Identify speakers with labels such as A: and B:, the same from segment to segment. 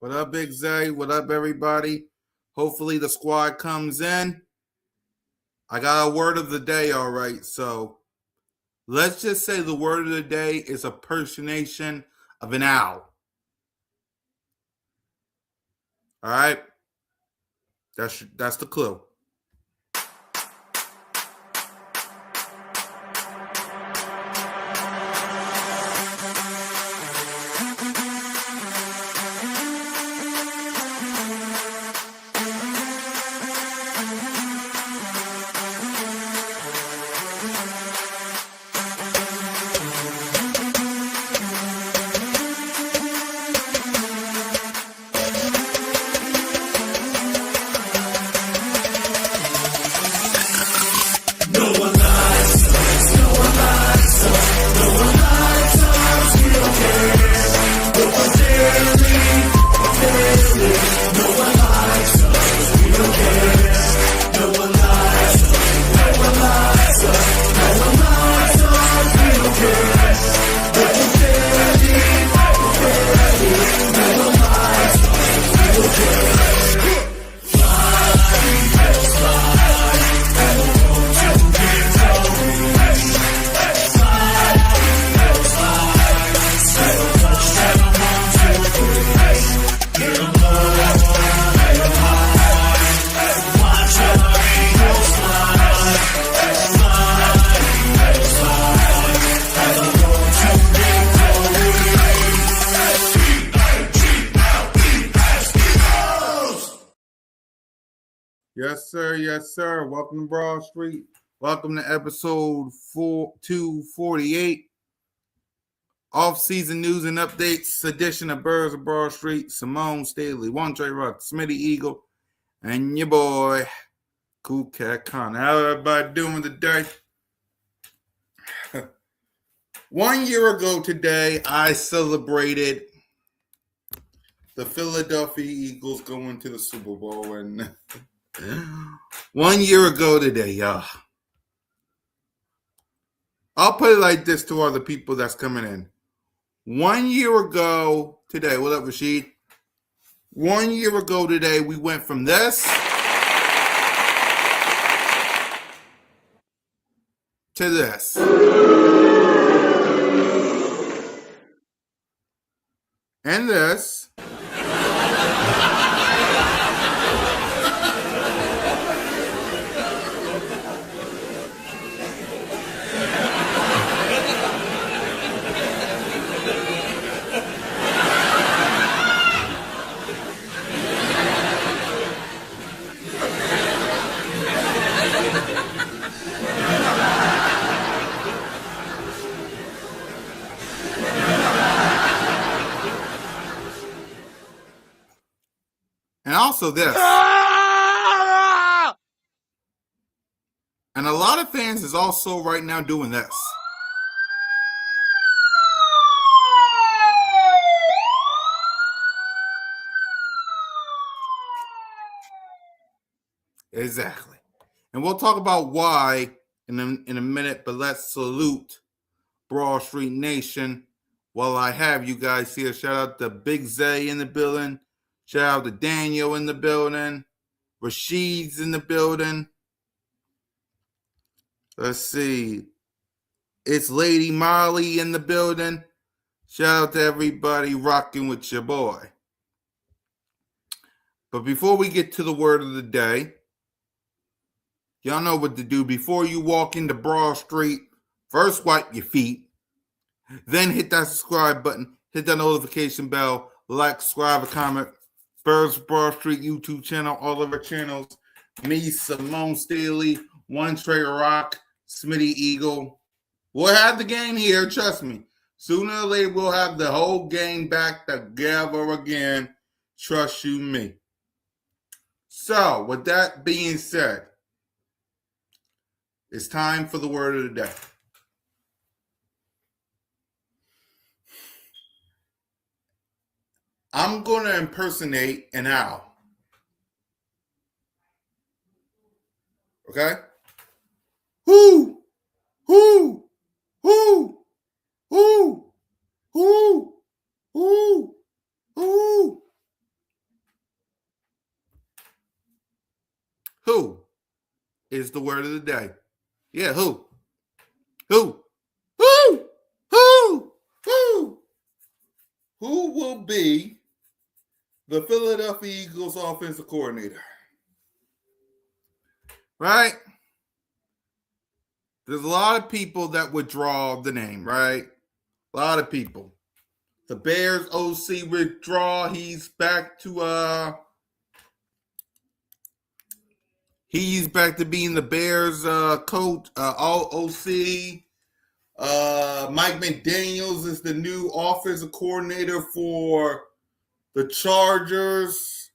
A: What up, Big Zay? What up, everybody? Hopefully the squad comes in. I got a word of the day, all right. So let's just say the word of the day is a personation of an owl. All right? That's the clue. Yes, sir. Yes, sir. Welcome to Broad Street. Welcome to episode 248. Off-season news and updates edition of Birds of Broad Street. Simone Staley, One Trey Rock, Smitty Eagle, and your boy, Cool Cat Con. How everybody doing today? 1 year ago today, I celebrated the Philadelphia Eagles going to the Super Bowl, and 1 year ago today, y'all. I'll put it like this to all the people that's coming in. 1 year ago today, what up, Rashid? 1 year ago today, we went from this to this. And this. And also this. And a lot of fans is also right now doing this. Exactly. And we'll talk about why in a minute, but let's salute Broad Street Nation while I have you guys here. Shout out to Big Zay in the building. Shout out to Daniel in the building. Rashid's in the building. Let's see. It's Lady Molly in the building. Shout out to everybody rocking with your boy. But before we get to the word of the day, y'all know what to do. Before you walk into Broad Street, first wipe your feet. Then hit that subscribe button. Hit that notification bell. Like, subscribe, comment. Birds Broad Street YouTube channel. All of our channels. Me, Simone Staley, One Trey Rock, Smitty Eagle. We'll have the game here. Trust me. Sooner or later, we'll have the whole gang back together again. Trust you me. So, with that being said, it's time for the word of the day. I'm going to impersonate an owl. Okay? Whoo! Whoo! Whoo! Whoo! Whoo! Whoo! Whoo! is the word of the day. Yeah, who? Who? Who? Who? Who? Who will be the Philadelphia Eagles offensive coordinator? Right? There's a lot of people that would draw the name, right? A lot of people. The Bears OC withdraw. He's back to being the Bears coach, OC. Mike McDaniels is the new offensive coordinator for the Chargers.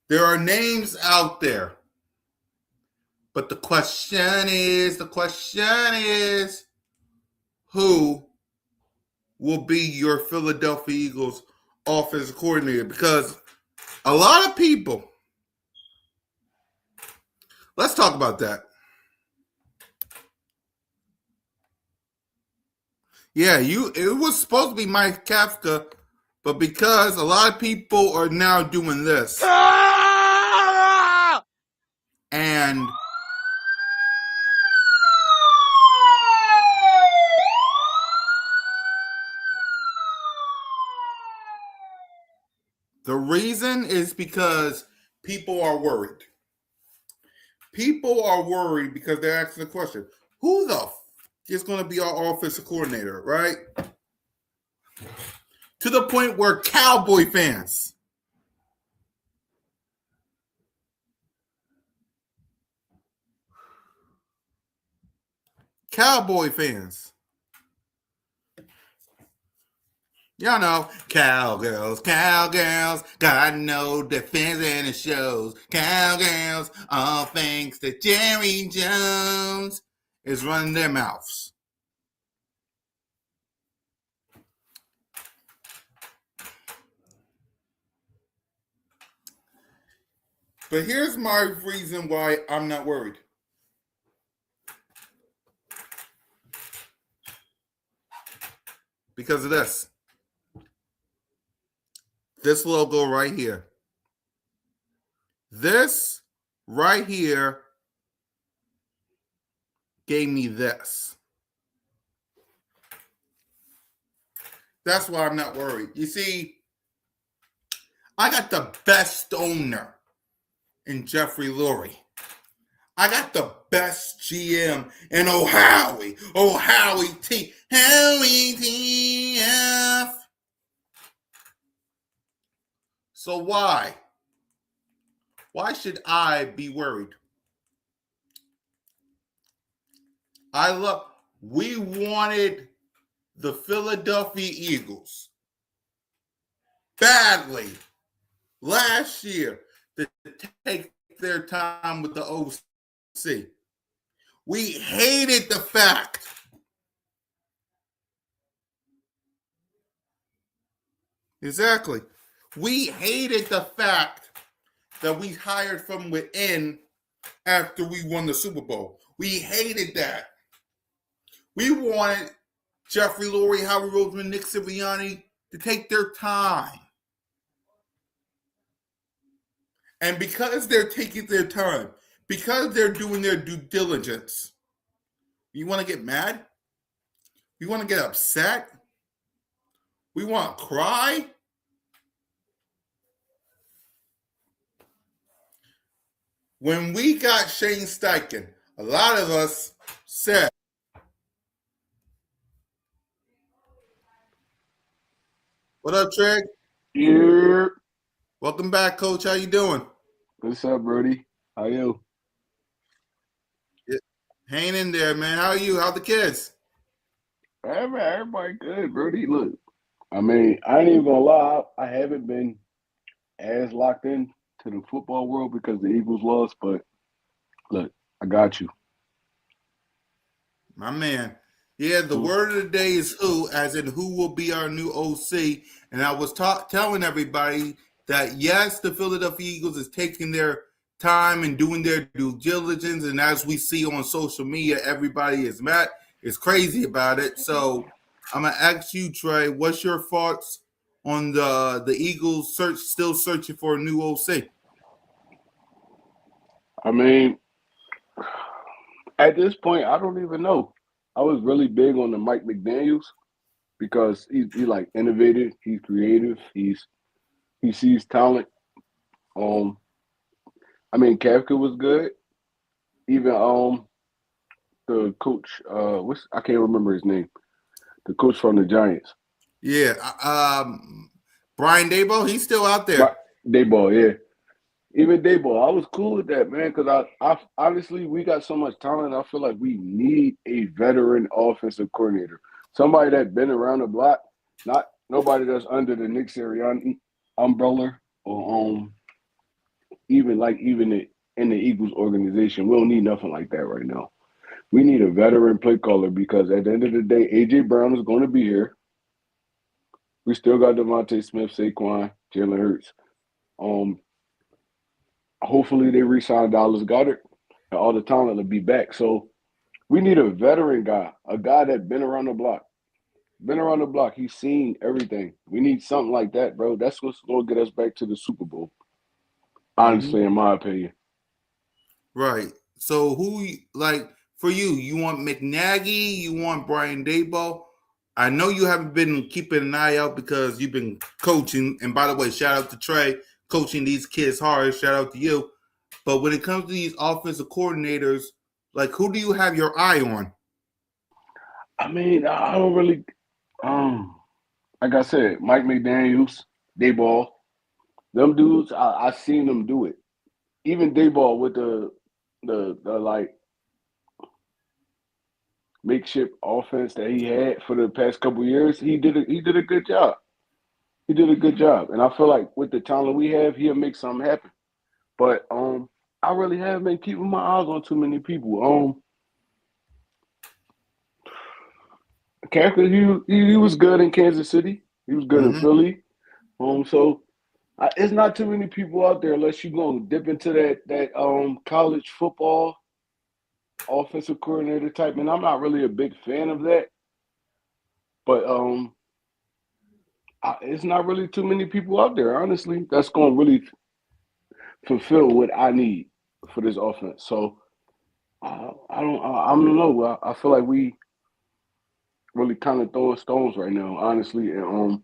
A: There are names out there. But the question is, who will be your Philadelphia Eagles offensive coordinator? Because a lot of people, let's talk about that. Yeah, it was supposed to be Mike Kafka, but because a lot of people are now doing this. And the reason is because people are worried. People are worried because they're asking the question, who the is going to be our offensive coordinator, right? To the point where Cowboy fans y'all know, cowgirls, got no defense and it shows. Cowgirls, all thanks to Jerry Jones, is running their mouths. But here's my reason why I'm not worried. Because of this. This logo right here. This right here gave me this. That's why I'm not worried. You see, I got the best owner in Jeffrey Lurie. I got the best GM in Howie TF. So why? Why should I be worried? We wanted the Philadelphia Eagles badly last year to take their time with the OC. We hated the fact exactly. We hated the fact that we hired from within after we won the Super Bowl. We hated that. We wanted Jeffrey Lurie, Howie Roseman, Nick Sirianni to take their time. And because they're taking their time, because they're doing their due diligence, you want to get mad? You want to get upset? We want to cry? When we got Shane Steichen, a lot of us said, "What up, Trey?
B: Yeah.
A: Welcome back, Coach. How you doing?"
B: What's up, Brody? How you?
A: Hang in there, man. How are you? How the kids?
B: Hey, man, everybody good, Brody. Look, I mean, I ain't even gonna lie. I haven't been as locked in to the football world because the Eagles lost, but look, I got you.
A: My man. Yeah, the
B: Who?
A: word of the day is who, as in who will be our new OC. And I was telling everybody that, yes, the Philadelphia Eagles is taking their time and doing their due diligence. And as we see on social media, everybody is mad, is crazy about it. So I'm going to ask you, Trey, what's your thoughts on the Eagles still searching for a new OC?
B: I mean, at this point, I don't even know. I was really big on the Mike McDaniels because he like innovative, he's creative, he sees talent. Um, I mean, Kafka was good. Even the coach, what's I can't remember his name. The coach from the Giants,
A: Yeah. Brian Dabo, he's still out
B: right?
A: there.
B: Dayball, yeah. Even Dayball, I was cool with that, man, because I honestly we got so much talent. I feel like we need a veteran offensive coordinator, somebody that's been around the block, not nobody that's under the Nick Sirianni umbrella or even in the Eagles organization. We don't need nothing like that right now. We need a veteran play caller because at the end of the day, AJ Brown is going to be here. We still got Devontae Smith, Saquon, Jalen Hurts. Um, Hopefully they re-sign Dallas Goedert, and all the talent will be back. So we need a veteran guy, a guy that been around the block. Been around the block. He's seen everything. We need something like that, bro. That's what's gonna get us back to the Super Bowl.
A: Hmm.
B: Honestly, in my opinion.
A: Right. So like for you? You want McNaghy? You want Brian Dabo? I know you haven't been keeping an eye out because you've been coaching. And by the way, shout out to Trey coaching these kids hard. Shout out to you. But when it comes to these offensive coordinators, like who do you have your eye on?
B: I mean, I don't really like I said, Mike McDaniels, Dayball, them dudes, I seen them do it. Even Dayball with the like makeshift offense that he had for the past couple years, he did a good job. He did a good job, and I feel like with the talent we have, he'll make something happen. But I really haven't been keeping my eyes on too many people. Kaepernick, he was good in Kansas City. He was good in
A: Mm-hmm.
B: Philly. So it's not too many people out there unless you go dip into that college football offensive coordinator type. And I'm not really a big fan of that. But it's not really too many people out there, honestly, that's going to really fulfill what I need for this offense. So I don't know. I feel like we really kind of throwing stones right now, honestly. And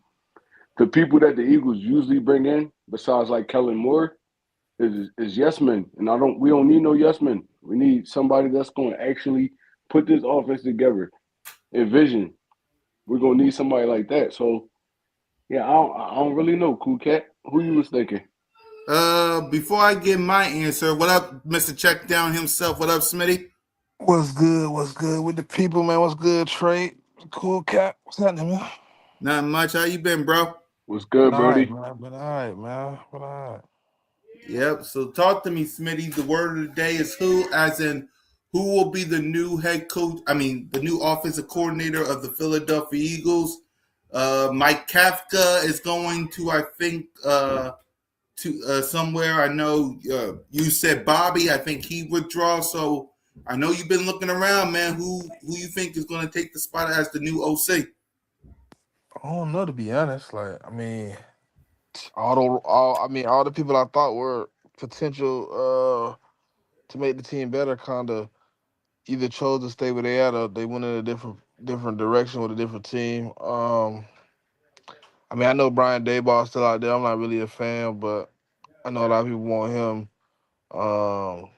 B: the people that the Eagles usually bring in, besides like Kellen Moore, is yes men, and we don't need no yes men. We need somebody that's going to actually put this offense together. Envision. We're gonna need somebody like that. So yeah, I don't really know, Cool Cat. Who you was thinking?
A: Before I give my answer, what up, Mr. Check Down himself? What up, Smitty?
C: What's good? What's good with the people, man? What's good, Trey? Cool cat. What's happening, man?
A: Not much. How you been, bro?
B: What's
C: Been
B: good,
C: all right,
B: Brody?
C: man. Been all right, man. Been all right.
A: Yep. So talk to me, Smitty. The word of the day is who, as in who will be the new head coach? I mean, the new offensive coordinator of the Philadelphia Eagles. Mike Kafka is going to, I think, to somewhere. I know you said Bobby. I think he withdraw. So I know you've been looking around, man. Who you think is going to take the spot as the new OC?
C: I don't know, to be honest. Like, I mean, all the people I thought were potential to make the team better, kind of either chose to stay where they at or they went in a different direction with a different team. I mean, I know Brian Dayball's still out there. I'm not really a fan, but I know a lot of people want him. Um,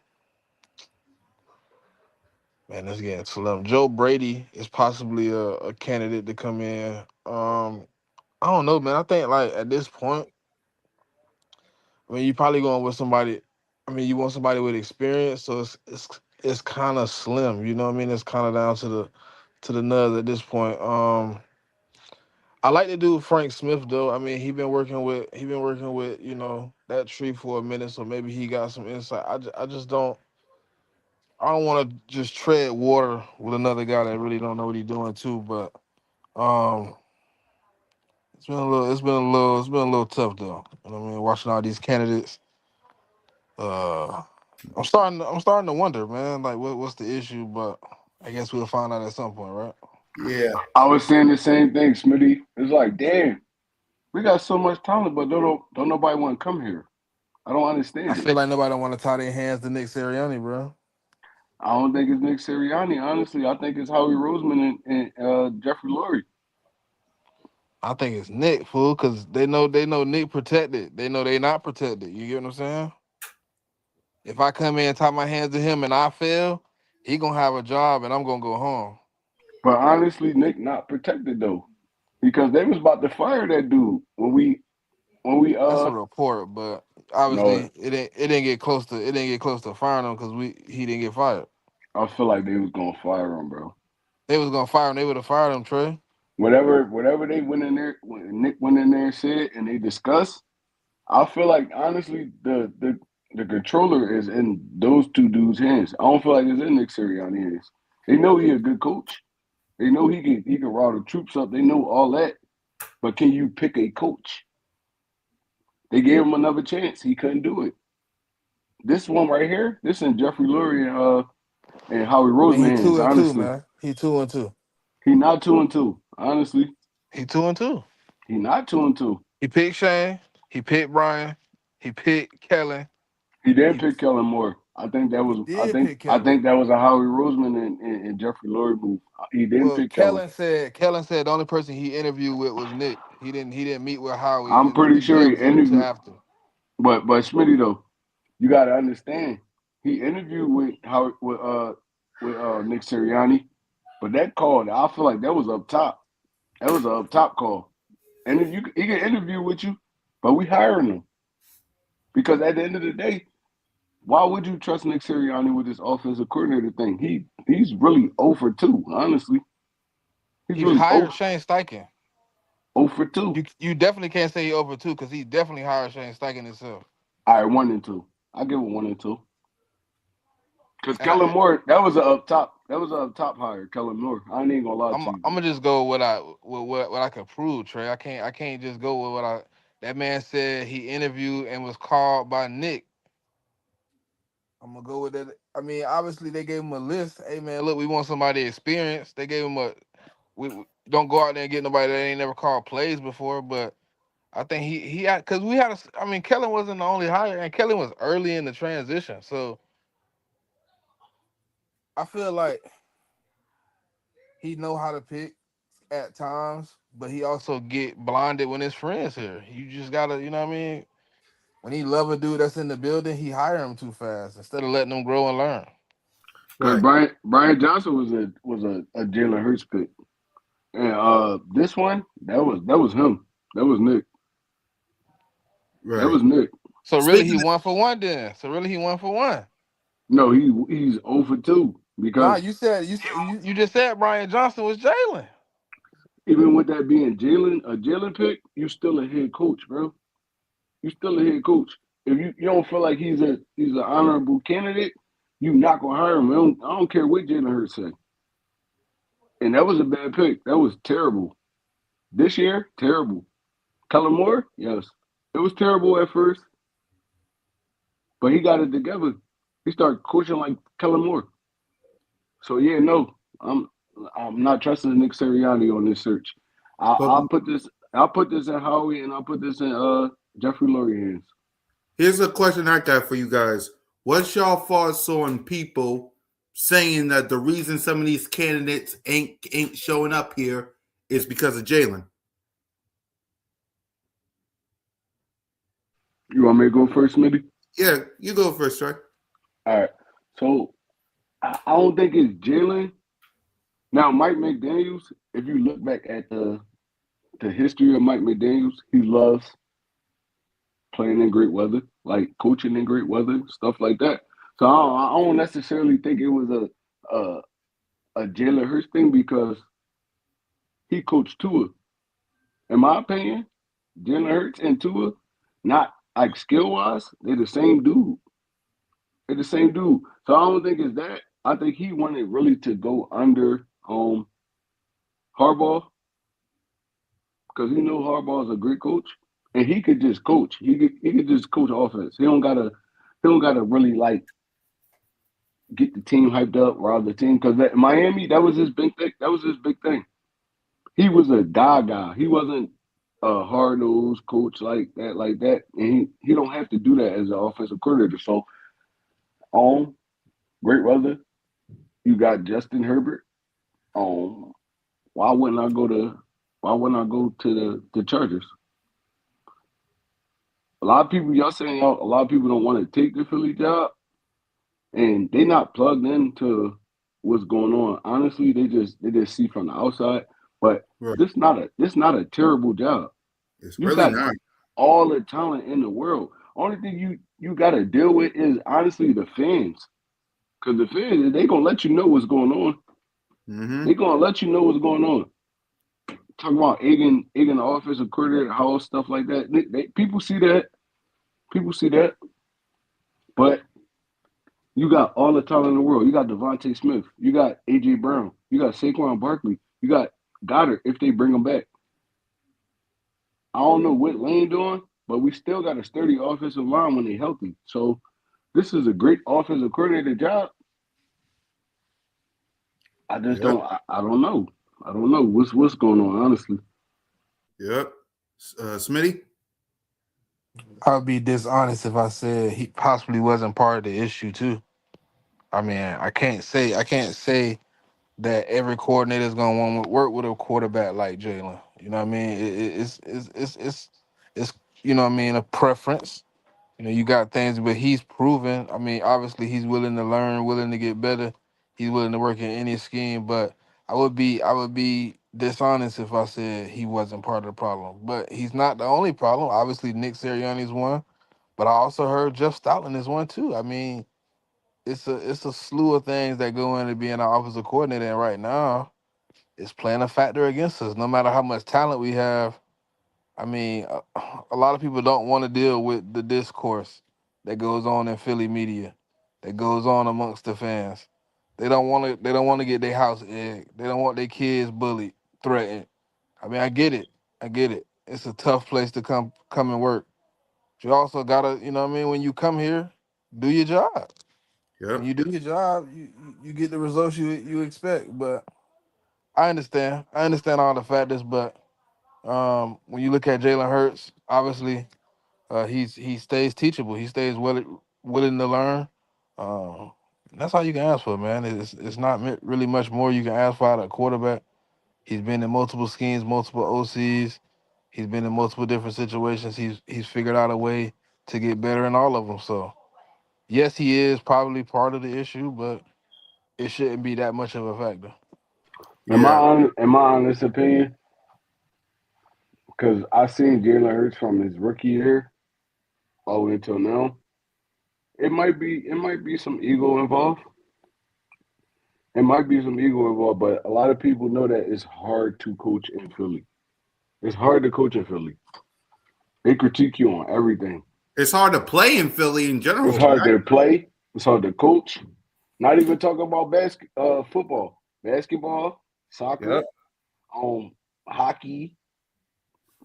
C: Man, that's getting slim. Joe Brady is possibly a candidate to come in. I don't know, man. I think like at this point, I mean, you probably going with somebody. I mean, you want somebody with experience, so it's kind of slim. You know what I mean? It's kind of down to the nuts at this point. I like to do Frank Smith though. I mean, he been working with that tree for a minute, so maybe he got some insight. I just don't. I don't want to just tread water with another guy that really don't know what he's doing too. But um, it's been a little tough though. You know what I mean? Watching all these candidates, uh, I'm starting to wonder, man. Like, what's the issue? But I guess we'll find out at some point, right?
A: Yeah.
B: I was saying the same thing, Smitty. It's like, damn, we got so much talent, but don't nobody want to come here. I don't
C: I
B: understand it.
C: feel like nobody don't want to tie their hands to Nick Sirianni, bro.
B: I don't think it's Nick Sirianni. Honestly, I think it's Howie Roseman and Jeffrey Lurie.
C: I think it's Nick, fool, because they know Nick protected. They know they not protected. You get what I'm saying? If I come in and tie my hands to him and I fail, he gonna have a job and I'm gonna go home.
B: But honestly, Nick not protected though, because they was about to fire that dude when we
C: That's a report, but
B: no,
C: obviously it didn't get close to firing him because he didn't get fired.
B: I feel like they was gonna fire him, bro.
C: They was gonna fire him. They would have fired him, Trey.
B: Whatever they went in there, when Nick went in there and said, and they discussed, I feel like honestly the controller is in those two dudes' hands. I don't feel like it's in Nick Sirianni's hands. They know he a good coach. They know he can rile the troops up. They know all that. But can you pick a coach? They gave him another chance. He couldn't do it. This one right here, this in Jeffrey Lurie and Howie
C: I mean, he
B: Roseman hands.
C: 2-2,
B: Honestly,
C: man. He 2-2.
B: he not 2-2. Honestly,
C: He 2-2.
B: he not 2-2.
C: He picked Shane. He picked Brian. He picked Kellen.
B: He didn't
C: He
B: pick Kellen Moore. I think that
C: he
B: was I
C: did
B: think
C: pick
B: I
C: Kellen.
B: think that was a Howie Roseman and Jeffrey Lurie move. He didn't
C: Well,
B: pick Kellen.
C: Kellen said the only person he interviewed with was Nick. He didn't meet with Howie
B: I'm pretty
C: and
B: sure he
C: James until
B: interviewed,
C: after.
B: but Smitty though, you got to understand, he interviewed with Howard with Nick Sirianni, but that call, I feel like that was up top. That was an up top call, and if he can interview with you, but we hiring him because at the end of the day, why would you trust Nick Sirianni with this offensive coordinator thing? He's really 0 for 2. Honestly, he's
C: He
B: really
C: hired Shane Steichen.
B: 0 for 2.
C: You definitely can't say he over two because he definitely hired Shane Steichen himself.
B: All right, 1 and 2. I give it 1 and 2. Because
C: And
B: Kellen Moore, that was a up top. That was a up top hire, Kellen Moore. I ain't gonna lie to
C: I'm
B: you.
C: gonna just go with what I can prove, Trey. I can't just go with what I that man said he interviewed and was called by Nick. I'm gonna go with that. I mean, obviously they gave him a list. Hey man, look, we want somebody experienced. They gave him we don't go out there and get nobody that ain't never called plays before, but I think he had because we had I mean Kellen wasn't the only hire and Kellen was early in the transition. So I feel like he know how to pick at times, but he also get blinded when his friends here. You just gotta, you know what I mean? When he love a dude that's in the building, he hire him too fast instead of letting them grow and learn.
B: Because
A: Right.
B: Brian Johnson was a Jalen Hurts pick, and this one that was him. That was Nick. That
A: Right.
B: was Nick.
C: So really he
A: Speaking of,
C: won for one then. So really he won for one.
B: No, he's 0 for 2
C: Nah,
B: because
C: you just said Brian Johnson was Jalen.
B: even with that being a Jalen pick, you still a head coach, bro. You still a head coach. If you don't feel like he's an honorable candidate, you not gonna hire him. I don't care what Jalen Hurts say. And that was a bad pick. That was terrible. This year, terrible. Kellen Moore, yes, it was terrible at first, but he got it together. He started coaching like Kellen Moore. So yeah, no, I'm not trusting Nick Sirianni on this search. I,
A: but
B: I'll put this I'll put this in Howie and I'll put this in Jeffrey Lurie hands.
A: here's a question I got for you guys. What's y'all thoughts on people saying that the reason some of these candidates ain't showing up here is because of Jalen?
B: You want me to go first, maybe?
A: Yeah, you go first, right?
B: All right. So I don't think it's Jalen. Now, Mike McDaniels, if you look back at the history of Mike McDaniels, he loves playing in great weather, like coaching in great weather, stuff like that. So I don't necessarily think it was a Jalen Hurts thing because he coached Tua. In my opinion, Jalen Hurts and Tua, not like skill wise, they're the same dude. They're the same dude. So I don't think it's that. I think he wanted really to go under Harbaugh because he know Harbaugh is a great coach, and he could just coach. He could just coach offense. He don't gotta really like get the team hyped up, rile the team. Because Miami, that was his big thing. That was his big thing. He was a guy. He wasn't. a hard nosed coach like that, and he don't have to do that as an offensive coordinator. So on great weather, you got Justin Herbert. Um, why wouldn't I go to the Chargers? A lot of people, y'all saying a lot of people don't want to take the Philly job, and they not plugged into what's going on. Honestly, they just see from the outside. But
A: Right.
B: this not a terrible job.
A: It's
B: You
A: really
B: got
A: not.
B: all the talent in the world. Only thing you got to deal with is honestly the fans, because the fans they gonna let you know what's going on.
A: Mm-hmm.
B: They gonna let you know what's going on. Talking about egging the offensive coordinator house stuff like that. People see that. People see that. But you got all the talent in the world. You got Devontae Smith. You got AJ Brown. You got Saquon Barkley. You got Goddard if they bring him back. I don't know what Lane doing, but we still got a sturdy offensive line when they're healthy. So this is a great offensive coordinator job. I just
A: Yep.
B: don't. I don't know. I don't know what's going on. Honestly,
A: Yep. Smitty?
C: I would be dishonest if I said he possibly wasn't part of the issue too. I mean, I can't say that every coordinator is gonna want to work with a quarterback like Jalen. You know what I mean? It's you know what I mean, a preference. You know, you got things, but he's proven. I mean, obviously he's willing to learn, willing to get better. He's willing to work in any scheme. But I would be dishonest if I said he wasn't part of the problem. But he's not the only problem. Obviously, Nick Sirianni's one, but I also heard Jeff Stoutland is one too. I mean, it's a slew of things that go into being an offensive coordinator, and right now it's playing a factor against us. No matter how much talent we have, I mean, a lot of people don't want to deal with the discourse that goes on in Philly media, that goes on amongst the fans. They don't want to. They don't want to get their house egged. They don't want their kids bullied, threatened. I mean, I get it. I get it. It's a tough place to come and work. But you also gotta, you know what I mean. When you come here, do your job. When
A: Yep.
C: you do your job, you get the results you expect. But I understand. I understand all the factors, but when you look at Jalen Hurts, obviously he stays teachable. He stays willing to learn. That's all you can ask for, man. It's not really much more you can ask for out of a quarterback. He's been in multiple schemes, multiple OCs. He's been in multiple different situations. He's figured out a way to get better in all of them. So yes, he is probably part of the issue, but it shouldn't be that much of a factor.
A: Yeah.
B: in my honest opinion, because I seen Jalen Hurts from his rookie year all the way until now. It might be some ego involved. It might be some ego involved, but a lot of people know that it's hard to coach in Philly. It's hard to coach in Philly. They critique you on everything.
A: It's hard to play in Philly in
B: It's
A: general.
B: hard to play. It's hard to coach. Not even talking about football, basketball, soccer,
A: Yep.
B: um, hockey,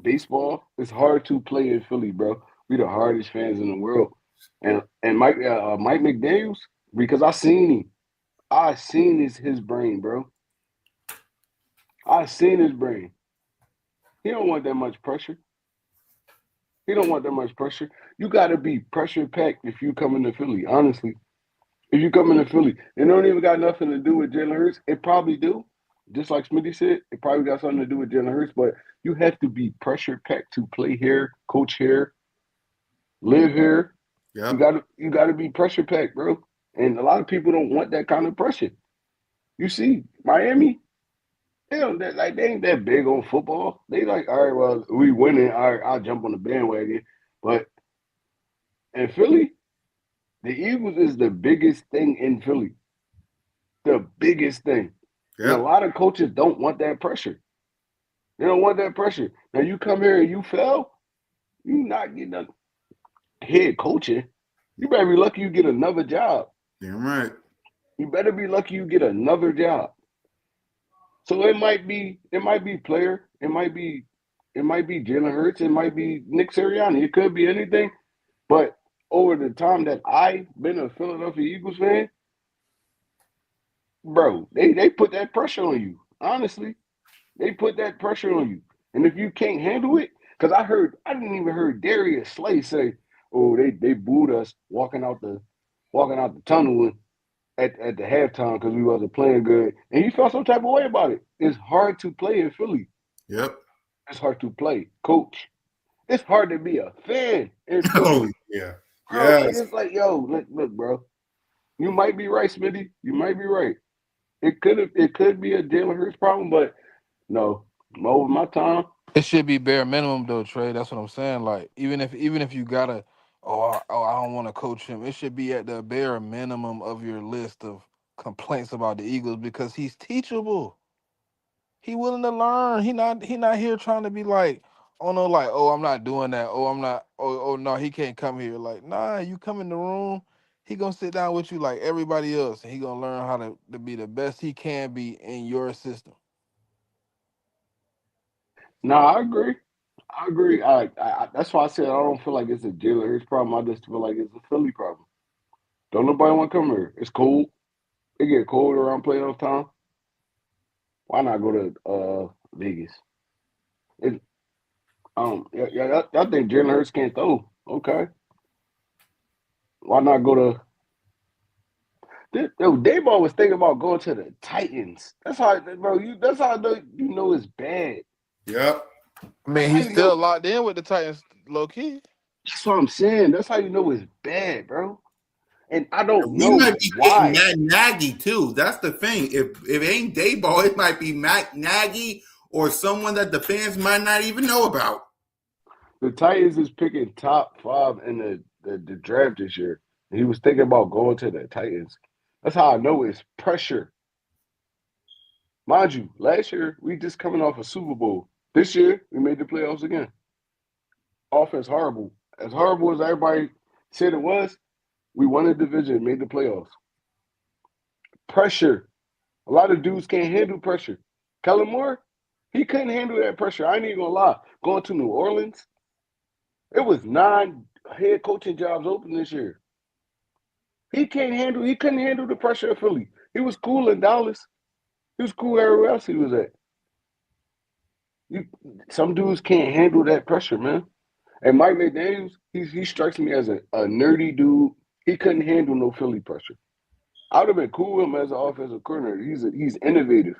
B: baseball. It's hard to play in Philly, bro. We the hardest fans in the world. And Mike McDaniel's, because I seen him. I seen his brain, bro. I seen his brain. He don't want that much pressure. He don't want that much pressure. You got to be pressure packed if you come into Philly. Honestly, if you come into Philly, it don't even got nothing to do with Jalen Hurts. It probably do. Just like Smitty said, it probably got something to do with Jalen Hurts. But you have to be pressure packed to play here, coach here, live here. You
A: Yep.
B: got to you got to be pressure packed, bro. And a lot of people don't want that kind of pressure. You see, Miami, they ain't that big on football. They like, all right, well, we winning. All right, I'll jump on the bandwagon. But in Philly, the Eagles is the biggest thing in Philly. The biggest thing. And a
A: Yep.
B: lot of coaches don't want that pressure. They don't want that pressure. Now you come here and you fail, you not getting a head coaching. You better be lucky you get another job.
A: Damn right.
B: You better be lucky you get another job. So it might be player, it might be Jalen Hurts, it might be Nick Sirianni, it could be anything. But over the time that I've been a Philadelphia Eagles fan, bro, they put that pressure on you. Honestly, they put that pressure on you. And if you can't handle it, Because I didn't even hear Darius Slay say, "Oh, they booed us walking out the tunnel at the halftime because we wasn't playing good," and he felt some type of way about it. It's hard to play in Philly.
A: Yep.
B: It's hard to play, coach. It's hard to be a fan in
A: Oh
B: Philly,
A: yeah.
B: bro.
A: Yes.
B: It's like, yo, look, bro. You might be right, Smitty. You might be right. It could be a Jalen Hurts problem, but no, over my time.
C: It should be bare minimum though, Trey. That's what I'm saying. Like even if you gotta, I don't want to coach him. It should be at the bare minimum of your list of complaints about the Eagles because he's teachable. He willing to learn. He not here trying to be like, oh no, like, oh, I'm not doing that. Oh, I'm not. Oh no, he can't come here. Like, nah, you come in the room. He gonna sit down with you like everybody else, and he gonna learn how to be the best he can be in your system.
B: No, I agree. I agree. That's why I said I don't feel like it's a Jalen Hurts problem. I just feel like it's a Philly problem. Don't nobody want to come here. It's cold. It get cold around playoff time. Why not go to Vegas? It, I think Jalen Hurts can't throw. Okay, why not go to? Dayball was thinking about going to the Titans. That's how, bro. That's how I know you know it's bad.
A: Yep.
C: I mean,
B: That's how
C: he's
B: you know.
C: still locked in with the Titans, low key.
B: That's what I'm saying. That's how you know it's bad, bro. And I don't
A: We
B: know
A: might be getting
B: why.
A: Matt Nagy too. That's the thing. If it ain't Dayball, it might be Matt Nagy or someone that the fans might not even know about.
B: The Titans is picking top 5 in the draft this year. And he was thinking about going to the Titans. That's how I know it's pressure. Mind you, last year we just coming off a Super Bowl. This year we made the playoffs again. Offense horrible. As horrible as everybody said it was, we won a division, made the playoffs. Pressure. A lot of dudes can't handle pressure. Kellen Moore, he couldn't handle that pressure. I ain't even gonna lie. Going to New Orleans, it was 9 head coaching jobs open this year. He couldn't handle the pressure of Philly. He was cool in Dallas. He was cool everywhere else he was at. You, some dudes can't handle that pressure, man. And Mike McDaniels, he strikes me as a nerdy dude. He couldn't handle no Philly pressure. I would have been cool with him as an offensive coordinator. He's innovative.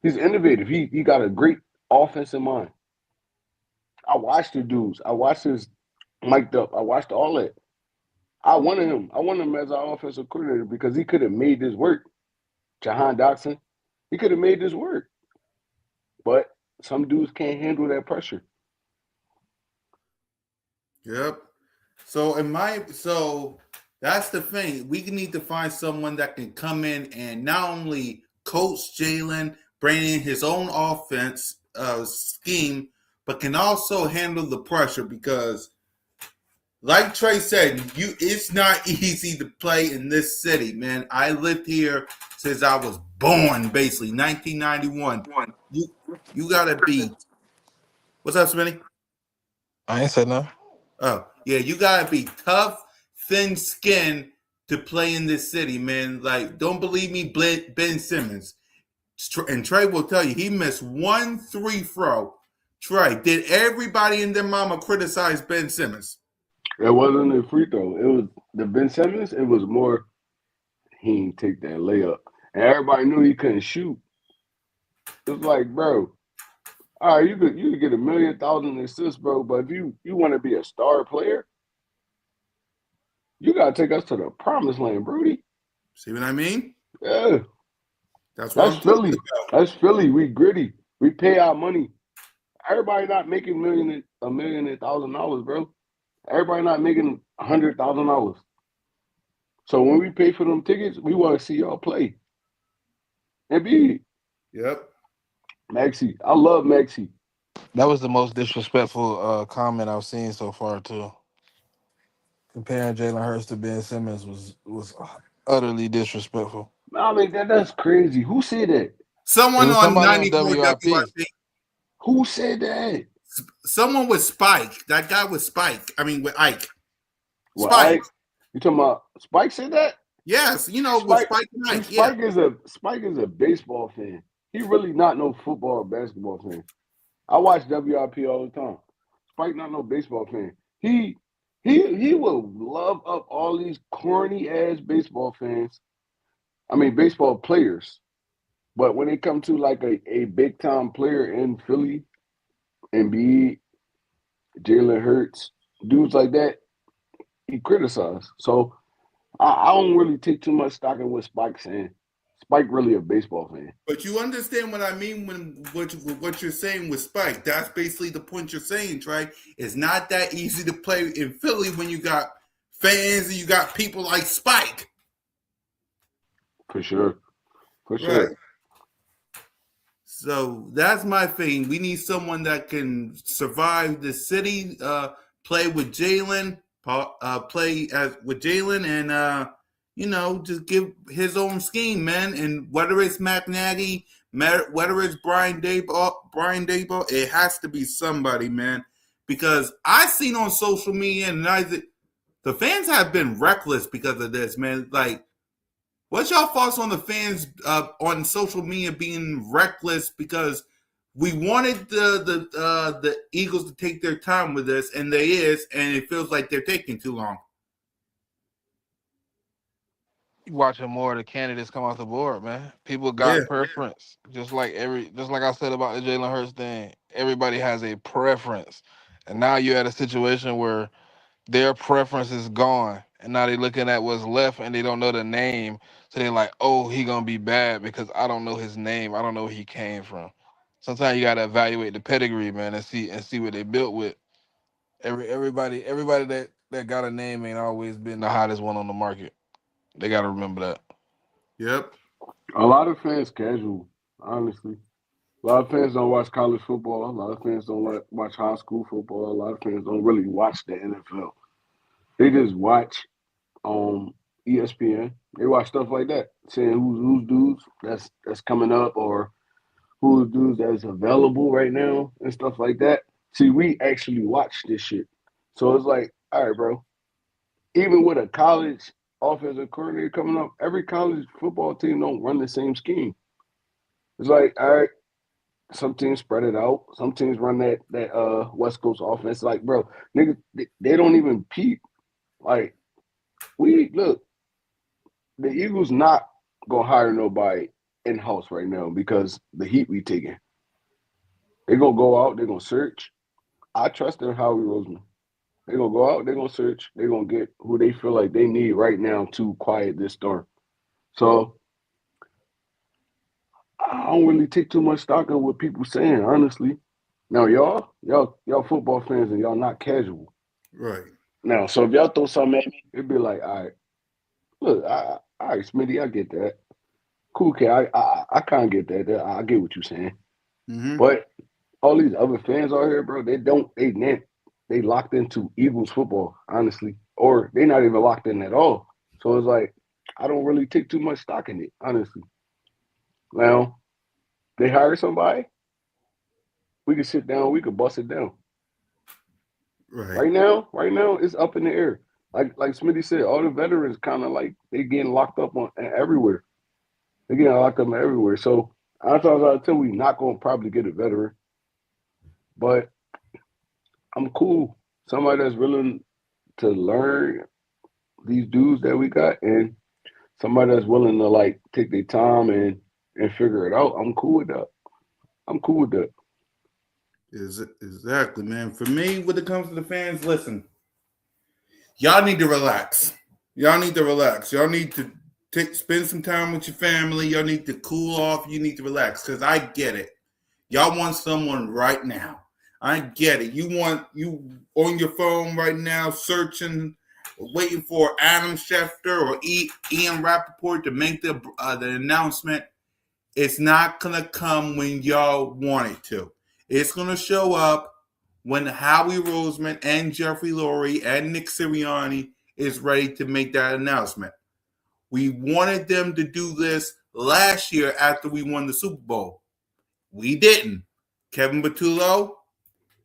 B: He's innovative. He got a great offense in mind. I watched the dudes. I watched his mic'd up. I watched all that. I wanted him. I wanted him as our offensive coordinator because he could have made this work. Jahan Dotson, he could have made this work. But some dudes can't handle that pressure.
A: Yep. So that's the thing. We need to find someone that can come in and not only coach Jalen, bring in his own offense scheme, but can also handle the pressure because, like Trey said, it's not easy to play in this city, man. I lived here since I was born, basically 1991. You gotta be. What's up, Smitty?
C: I ain't said nothing.
A: Oh, yeah, you gotta be tough, thin skin to play in this city, man. Like, don't believe me, Ben Simmons. And Trey will tell you, he missed 1 3 throw. Trey, did everybody and their mama criticize Ben Simmons?
B: It wasn't a free throw. It was the Ben Simmons. It was more he didn't take that layup, and everybody knew he couldn't shoot. It was like, bro, all right, you could get 1,000,000 assists, bro, but if you want to be a star player, you gotta take us to the promised land, Brody.
A: See what I mean?
B: Yeah,
A: That's what
B: that's
A: I'm talking
B: Philly.
A: about.
B: That's Philly. We gritty. We pay our money. Everybody not making $1,000,000, bro. Everybody not making $100,000. So when we pay for them tickets, we want to see y'all play. And be
A: Yep.
B: Maxie. I love Maxie.
C: That was the most disrespectful comment I've seen so far too. Comparing Jalen Hurts to Ben Simmons was utterly disrespectful.
B: I mean that's crazy. Who said that?
C: It
A: Someone
C: was
A: on
C: somebody on
A: 94
C: WIP.
A: WIP.
B: Who said that?
A: Someone with Spike. That guy with Spike. I mean, with Ike.
B: Well,
A: Spike.
B: you talking about Spike said that?
A: Yes, with
B: Spike.
A: Spike and
B: See,
A: Ike. Yeah.
B: Spike is a baseball fan. He really not no football or basketball fan. I watch WIP all the time. Spike not no baseball fan. He will love up all these corny ass baseball fans. I mean baseball players. But when it comes to like a big time player in Philly, Embiid, Jalen Hurts, dudes like that, he criticized. So I don't really take too much stock in what Spike's saying. Spike really a baseball fan.
A: But you understand what I mean when what you're saying with Spike. That's basically the point you're saying, right? It's not that easy to play in Philly when you got fans and you got people like Spike.
B: For sure. For
A: Right.
B: sure.
A: So that's my thing. We need someone that can survive the city, play with Jalen, play as with Jalen, and just give his own scheme, man. And whether it's Matt Nagy, whether it's Brian Daboll, it has to be somebody, man. Because I seen on social media, and the fans have been reckless because of this, man. Like, what's y'all thoughts on the fans on social media being reckless because we wanted the Eagles to take their time with this, and and it feels like they're taking too long.
C: You watching more of the candidates come off the board, man. People
A: Yeah,
C: got preference. Just like I said about the Jalen Hurts thing. Everybody has a preference. And now you're at a situation where their preference is gone. And now they're looking at what's left and they don't know the name. So they're like, oh, he gonna be bad because I don't know his name. I don't know where he came from. Sometimes you gotta evaluate the pedigree, man, and see what they built with. Everybody that got a name ain't always been the hottest one on the market. They gotta remember that.
A: yep,
B: A lot of fans casual, honestly. A lot of fans don't watch college football. A lot of fans don't watch high school football. A lot of fans don't really watch the NFL. They just watch ESPN. They watch stuff like that, saying who's dudes that's coming up or who's dudes that's available right now and stuff like that. See, we actually watch this shit. So it's like, all right, bro. Even with a college offensive coordinator coming up, every college football team don't run the same scheme. It's like, all right, some teams spread it out. Some teams run that West Coast offense. Like, bro, niggas, they don't even peep. Like, we look, the Eagles not gonna hire nobody in house right now because the heat we taking. They're gonna go out, they're gonna search. I trust in Howie Roseman. They're gonna go out, they're gonna search, they're gonna get who they feel like they need right now to quiet this storm. So I don't really take too much stock in what people saying, honestly. Now y'all football fans and y'all not casual.
A: right.
B: Now, so if y'all throw something at me, it'd be like, all right, look, all right, Smitty, I get that. Cool, kid, I kind of get that. I get what you're saying.
A: Mm-hmm.
B: But all these other fans out here, bro, they locked into Eagles football, honestly, or they not even locked in at all. So it's like I don't really take too much stock in it, honestly. Now they hire somebody, we can sit down, we could bust it down.
A: Right.
B: Right now, it's up in the air. Like Smitty said, all the veterans kind of like they getting locked up on everywhere. They getting locked up everywhere. So I thought out of 10, we not gonna probably get a veteran, but I'm cool. Somebody that's willing to learn these dudes that we got, and somebody that's willing to like take their time and figure it out. I'm cool with that. I'm cool with that.
A: Exactly, man. For me, when it comes to the fans, listen, y'all need to relax. Y'all need to relax. Y'all need to spend some time with your family. Y'all need to cool off. You need to relax because I get it. Y'all want someone right now. I get it. You want you on your phone right now, searching, waiting for Adam Schefter or Ian Rappaport to make the announcement. It's not gonna come when y'all want it to. It's gonna show up when Howie Roseman and Jeffrey Lurie and Nick Sirianni is ready to make that announcement. We wanted them to do this last year after we won the Super Bowl. We didn't. Kevin Batullo,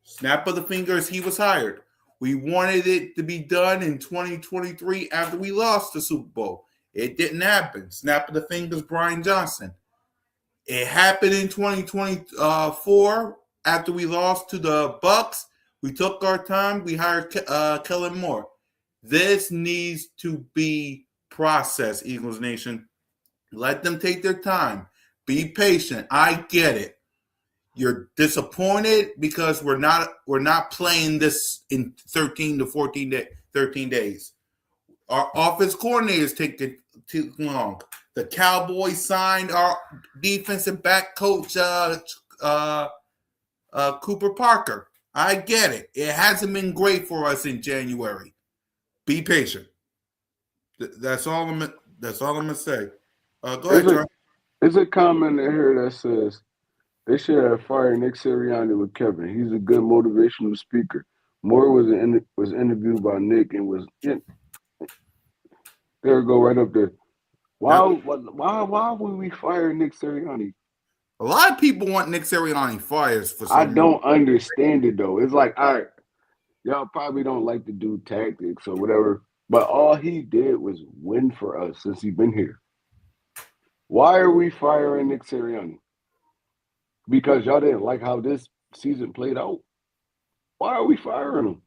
A: snap of the fingers, he was hired. We wanted it to be done in 2023 after we lost the Super Bowl. It didn't happen. Snap of the fingers, Brian Johnson. It happened in 2024 after we lost to the Bucks, we took our time. We hired Kellen Moore. This needs to be processed, Eagles Nation. Let them take their time. Be patient. I get it. You're disappointed because we're not playing this in 13 to 13 days. Our offense coordinators take too long. The Cowboys signed our defensive back coach, Cooper Parker. I get it. It hasn't been great for us in January. Be patient. That's all I'm. That's all I'm gonna say. Go
B: There's
A: ahead,
B: a
A: John.
B: there's a comment in here that says they should have fired Nick Sirianni with Kevin. He's a good motivational speaker. Moore was interviewed by Nick and was there. Go right up there. Why
A: Yep.
B: why would we fire Nick Sirianni?
A: A lot of people want Nick Sirianni fired for
B: I
A: some reason.
B: don't understand it though. It's like, all right, y'all probably don't like to do tactics or whatever, but all he did was win for us since he's been here. Why are we firing Nick Sirianni? Because y'all didn't like how this season played out. Why are we firing him?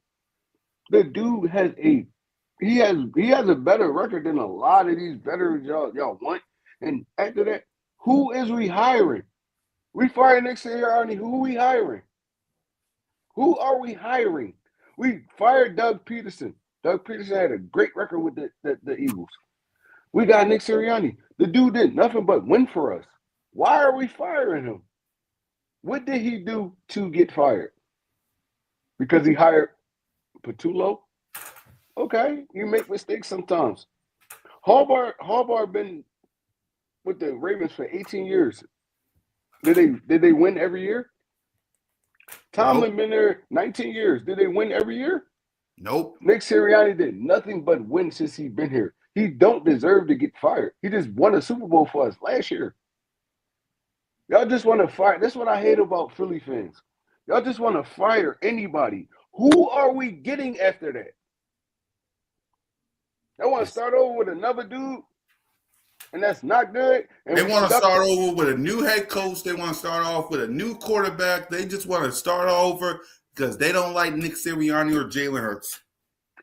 B: The dude has a better record than a lot of these veterans y'all want. And after that, who is we hiring? We fired Nick Sirianni. Who are we hiring? Who are we hiring? We fired Doug Peterson. Doug Peterson had a great record with the Eagles. We got Nick Sirianni. The dude did nothing but win for us. Why are we firing him? What did he do to get fired? Because he hired Patullo? Okay, you make mistakes sometimes. Harbaugh been with the Ravens for 18 years. Did they win every year? Tomlin
A: Nope.
B: been there 19 years. Did they win every year?
A: Nope.
B: Nick Sirianni did nothing but win since he been here. He don't deserve to get fired. He just won a Super Bowl for us last year. Y'all just want to fire. That's what I hate about Philly fans. Y'all just want to fire anybody. Who are we getting after that? Y'all want to start over with another dude, and that's not good. And
A: They
B: we
A: want to
B: stuck.
A: start over with a new head coach. They want to start off with a new quarterback. They just want to start over because they don't like Nick Sirianni or Jalen Hurts.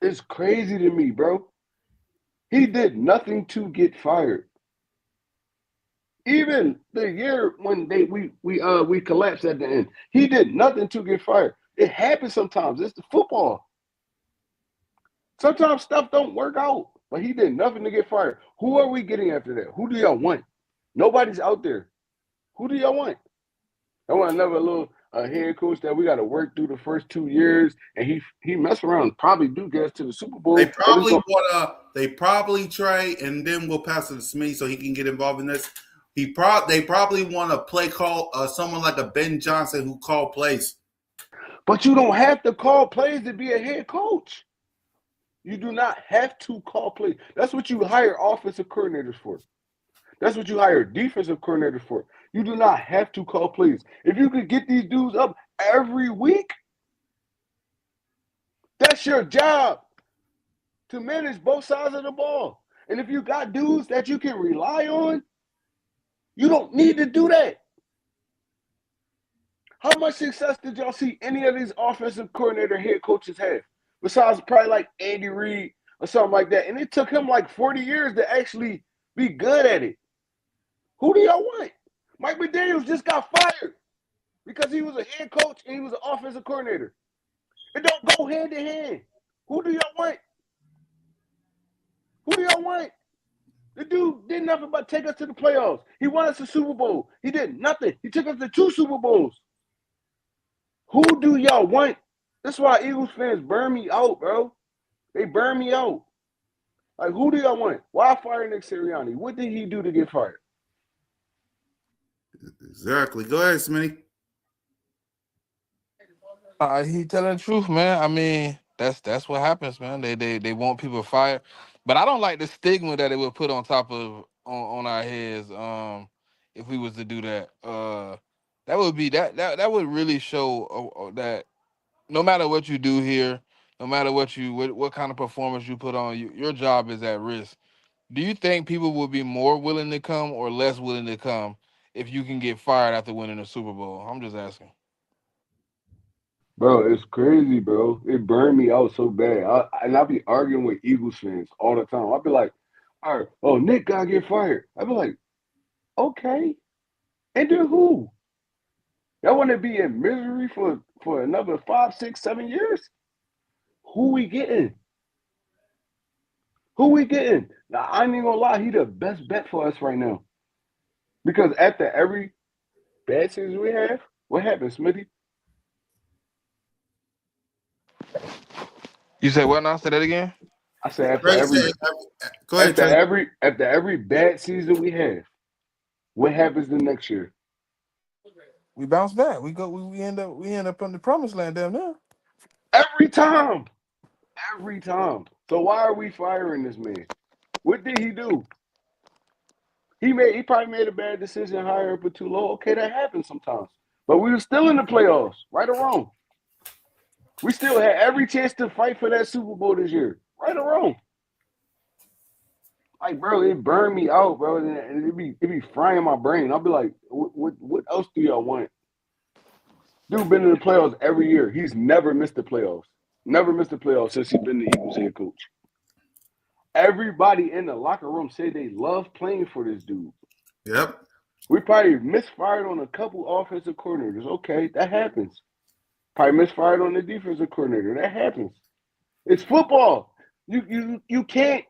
B: It's crazy to me, bro. He did nothing to get fired. Even the year when we collapsed at the end, he did nothing to get fired. It happens sometimes. It's the football. Sometimes stuff don't work out, but he did nothing to get fired. Who are we getting after that? Who do y'all want? Nobody's out there. Who do y'all want? I want another little head coach that we got to work through the first 2 years, and he mess around and probably do get us to the Super Bowl.
A: They probably try, and then we'll pass it to Smee so he can get involved in this. They probably want to play call someone like a Ben Johnson who call plays.
B: But you don't have to call plays to be a head coach. You do not have to call plays. That's what you hire offensive coordinators for. That's what you hire defensive coordinators for. You do not have to call plays. If you could get these dudes up every week, that's your job to manage both sides of the ball. And if you got dudes that you can rely on, you don't need to do that. How much success did y'all see any of these offensive coordinator head coaches have? Besides probably like Andy Reid or something like that. And it took him like 40 years to actually be good at it. Who do y'all want? Mike McDaniels just got fired because he was a head coach and he was an offensive coordinator. It don't go hand in hand. Who do y'all want? Who do y'all want? The dude did nothing but take us to the playoffs. He won us a Super Bowl. He did nothing. He took us to 2 Super Bowls. Who do y'all want? That's why Eagles fans burn me out, bro. They burn me out. Like, who do y'all want? Why fire Nick Sirianni? What did he do to get fired?
A: Exactly. Go ahead, Smitty.
C: He telling the truth, man. I mean, that's what happens, man. They want people fired, but I don't like the stigma that it would put on top of on our heads. If we was to do that, that would be that would really show that no matter what you do here, no matter what kind of performance you put on, your job is at risk. Do you think people would be more willing to come or less willing to come if you can get fired after winning a Super Bowl? I'm just asking.
B: Bro, it's crazy, bro. It burned me out so bad. I be arguing with Eagles fans all the time. I'll be like, all right, oh, Nick gotta get fired. I'll be like, okay. And then who? Y'all want to be in misery for another 5, 6, 7 years? Who we getting? Who we getting? Now, I ain't even gonna lie, he the best bet for us right now. Because after every bad season we have, what happens, Smithy?
C: You say what now? Say that again.
B: I said
A: Trey said, go ahead, Trey.
B: after every bad season we have, what happens the next year?
C: We bounce back. We end up on the promised land down there.
B: Every time. Every time. So why are we firing this man? What did he do? He probably made a bad decision hiring for too low. Okay, that happens sometimes. But we were still in the playoffs, right or wrong. We still had every chance to fight for that Super Bowl this year, right or wrong. Like, bro, it burned me out, bro, and it be frying my brain. I'll be like, what else do y'all want? Dude been in the playoffs every year. He's never missed the playoffs. Never missed the playoffs since he's been the Eagles head coach. Everybody in the locker room say they love playing for this dude.
A: Yep.
B: We probably misfired on a couple offensive coordinators. Okay, that happens. Probably misfired on the defensive coordinator. That happens. It's football. You can't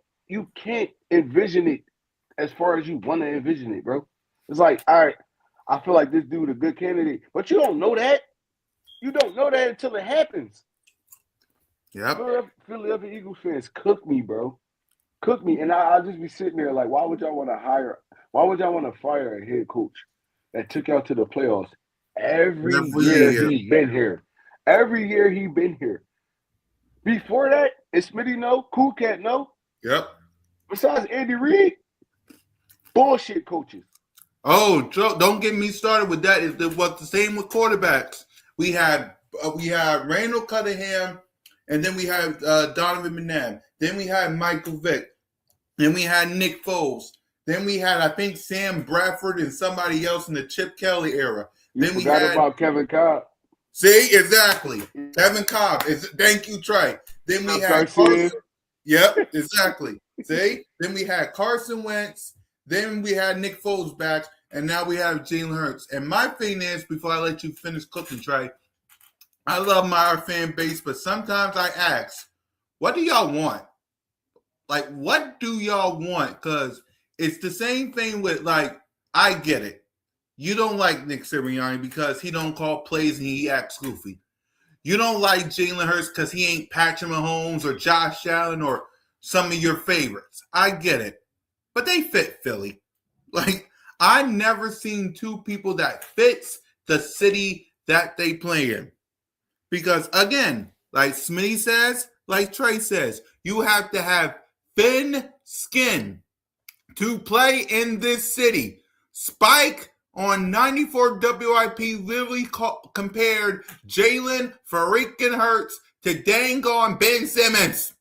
B: envision it as far as you want to envision it, bro. It's like, all right, I feel like this dude a good candidate, but you don't know that. You don't know that until it happens.
A: Yep.
B: Philadelphia Eagles fans cook me, bro. Cook me, and I'll just be sitting there like, why would y'all want to fire a head coach that took y'all to the playoffs every year he been here? Every year he been here. Before that, is Smitty no? Cool Cat no?
A: Yep.
B: Besides Andy Reid, bullshit coaches.
A: Oh, Joe, don't get me started with that. It was the same with quarterbacks. We had Randall Cunningham, and then we had Donovan McNabb. Then we had Michael Vick. Then we had Nick Foles. Then we had, I think, Sam Bradford and somebody else in the Chip Kelly era.
B: Then we forgot about Kevin Cobb.
A: See, exactly. Kevin Cobb. Thank you, Trey. Then we had Carson. Yep, exactly. See? Then we had Carson Wentz. Then we had Nick Foles back. And now we have Jalen Hurts. And my thing is, before I let you finish cooking, Trey, I love our fan base, but sometimes I ask, what do y'all want? Like, what do y'all want? Because it's the same thing with, like, I get it. You don't like Nick Sirianni because he don't call plays and he acts goofy. You don't like Jalen Hurts because he ain't Patrick Mahomes or Josh Allen or some of your favorites. I get it. But they fit Philly. Like, I've never seen two people that fits the city that they play in. Because, again, like Smitty says, like Trey says, you have to have thin skin to play in this city. Spike on 94 WIP literally compared Jalen freaking Hurts to Dangon Ben Simmons.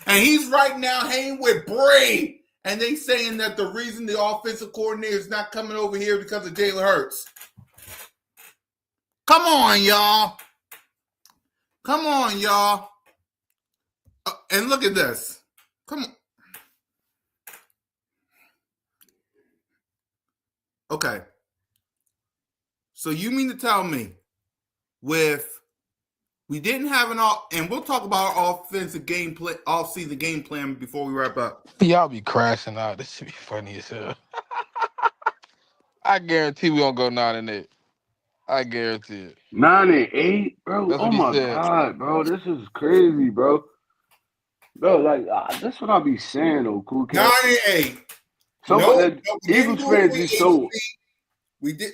A: And he's right now hanging with Bray. And they saying that the reason the offensive coordinator is not coming over here because of Jalen Hurts. Come on, y'all. Come on, y'all. And look at this. Come on. Okay. So you mean to tell me we didn't have and we'll talk about our offensive game play, off-season game plan before we wrap up.
C: Y'all be crashing out. This should be funny as hell. I guarantee we don't go 9-8. I guarantee it.
B: 9-8, bro.
C: That's
B: Oh
C: what he
B: my
C: said.
B: God, bro. This is crazy, bro. Bro, like that's what I be saying though, Cool Cat.
A: 9-8.
B: So Eagles fans be so.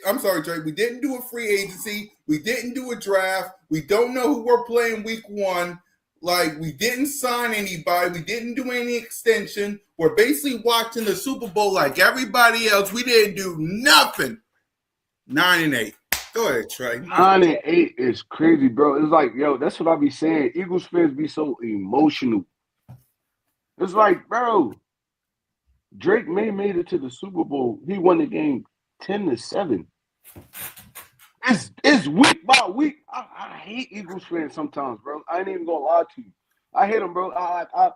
A: I'm sorry, Trey. We didn't do a free agency. We didn't do a draft. We don't know who we're playing week 1. Like, we didn't sign anybody. We didn't do any extension. We're basically watching the Super Bowl like everybody else. We didn't do nothing. 9-8. Go ahead, Trey.
B: 9-8 is crazy, bro. It's like, yo, that's what I be saying. Eagles fans be so emotional. It's like, bro, Drake May made it to the Super Bowl. He won the game 10-7. It's week by week. I hate Eagles fans sometimes, bro. I ain't even gonna lie to you. I hate them, bro. I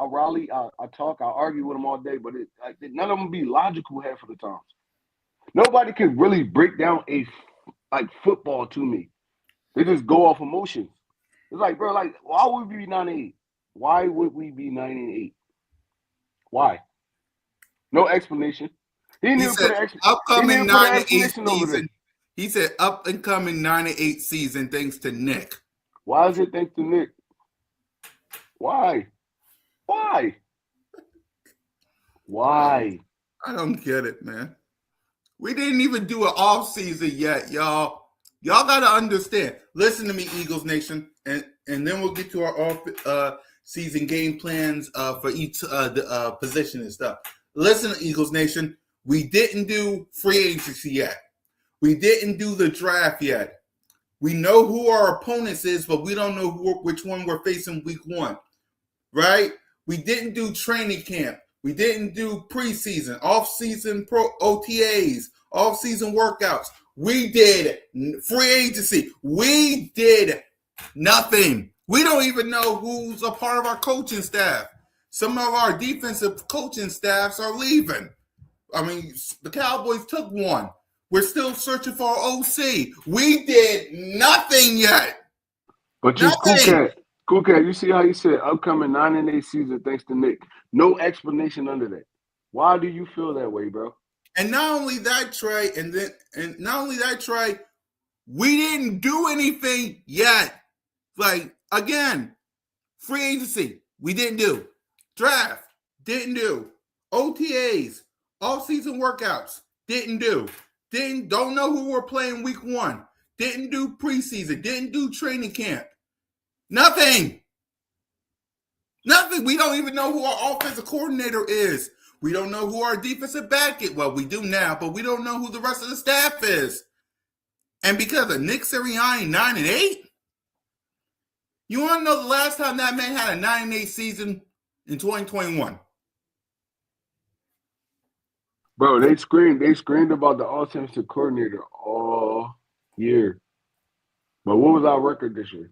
B: rally, I talk, I argue with them all day, but none of them be logical half of the times. Nobody can really break down football to me. They just go off emotions. It's like, bro, like, why would we be 9-8? Why would we be 9-8? Why? No explanation. He didn't
A: He
B: even put
A: said
B: an
A: upcoming 9-8
B: explanation over there.
A: season. He said up and coming 9-8 season thanks to Nick.
B: Why is it thanks to Nick? Why? Why? Why?
A: I don't get it, man. We didn't even do an off season yet, y'all. Y'all gotta understand. Listen to me, Eagles Nation, and then we'll get to our off season game plans for each position and stuff. Listen, Eagles Nation, we didn't do free agency yet. We didn't do the draft yet. We know who our opponents is, but we don't know which one we're facing week 1, right? We didn't do training camp. We didn't do preseason, off-season OTAs, off-season workouts. We did free agency. We did nothing. We don't even know who's a part of our coaching staff. Some of our defensive coaching staffs are leaving. I mean, the Cowboys took one. We're still searching for our OC. We did nothing yet.
B: But you, Cool Cat, you see how he said upcoming 9-8 season thanks to Nick. No explanation under that. Why do you feel that way, bro?
A: And not only that, Trey, Trey, we didn't do anything yet. Like, again, free agency, we didn't do. Draft, didn't do. OTAs, off-season workouts, didn't do. Don't know who we're playing week 1. Didn't do preseason, didn't do training camp. Nothing. We don't even know who our offensive coordinator is. We don't know who our defensive back is. Well, we do now, but we don't know who the rest of the staff is. And because of Nick Sirianni 9-8, you want to know the last time that man had a 9-8 season in 2021?
B: Bro, they screamed about the offensive coordinator all year. But what was our record this year?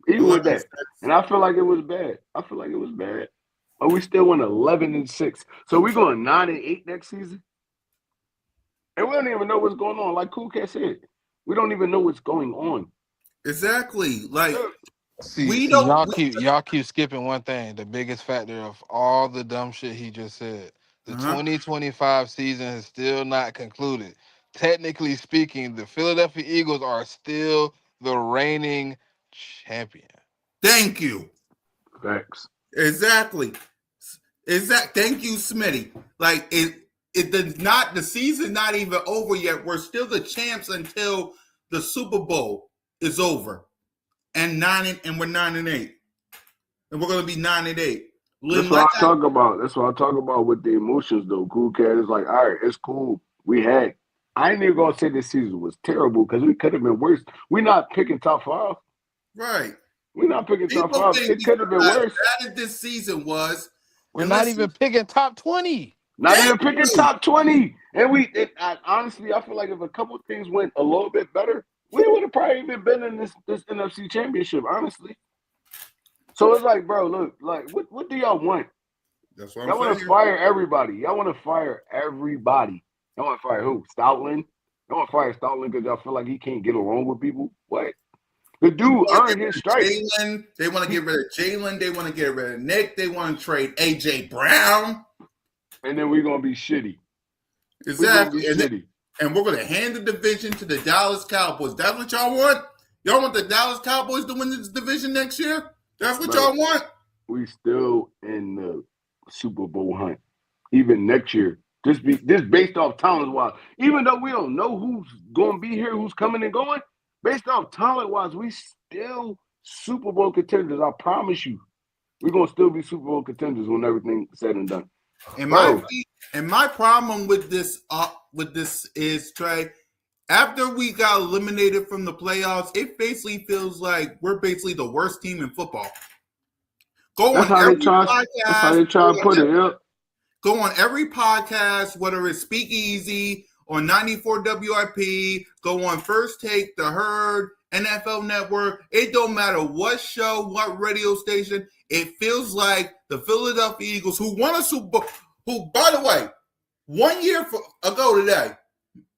B: Even with that. And I feel like it was bad. But we still went 11-6. So we going 9-8 next season? And we don't even know what's going on. Like Cool Cat said, we don't even know what's going on.
A: Exactly. Like,
C: y'all keep skipping one thing. The biggest factor of all the dumb shit he just said. The 2025 season has still not concluded. Technically speaking, the Philadelphia Eagles are still the reigning champion.
A: Thank you.
B: Facts.
A: Exactly. Thank you, Smitty. Like, it does not, the season's not even over yet. We're still the champs until the Super Bowl is over. And we're 9-8. And we're gonna be 9-8.
B: That's what I talk about. That's what I talk about with the emotions though. Cool Cat is like, all right, it's cool. I ain't even gonna say this season was terrible because we could have been worse. We're not picking top 5.
A: Right.
B: We're not picking top 5. It could have been worse.
A: Bad this season was.
C: We're not even picking top 20.
B: Not even picking top 20. And honestly, I feel like if a couple things went a little bit better, we would have probably even been in this NFC championship, honestly. So it's like, bro, look, like, what do y'all want?
A: That's what
B: y'all want to fire everybody. Y'all want to fire everybody. Y'all want to fire who? Stoutland? Y'all want to fire Stoutland because y'all feel like he can't get along with people? What? The dude earned his stripes.
A: They want to get rid of Jalen. They want to get rid of Nick. They want to trade A.J. Brown.
B: And then we're going to be shitty.
A: Exactly. And we're going to hand the division to the Dallas Cowboys. That's what y'all want? Y'all want the Dallas Cowboys to win this division next year? That's what y'all want?
B: We still in the Super Bowl hunt. Even next year. Just based off talent-wise. Even though we don't know who's going to be here, who's coming and going, based off talent-wise, we still Super Bowl contenders. I promise you. We're going to still be Super Bowl contenders when everything's said and done.
A: And my problem with this is, Trey, after we got eliminated from the playoffs, it basically feels like we're basically the worst team in football.
B: That's how they try to put it. Yep.
A: Go on every podcast, whether it's Speakeasy on 94 WIP, go on First Take, The Herd, NFL Network. It don't matter what show, what radio station. It feels like the Philadelphia Eagles, who won a Super Bowl, who, by the way, 1 year ago today,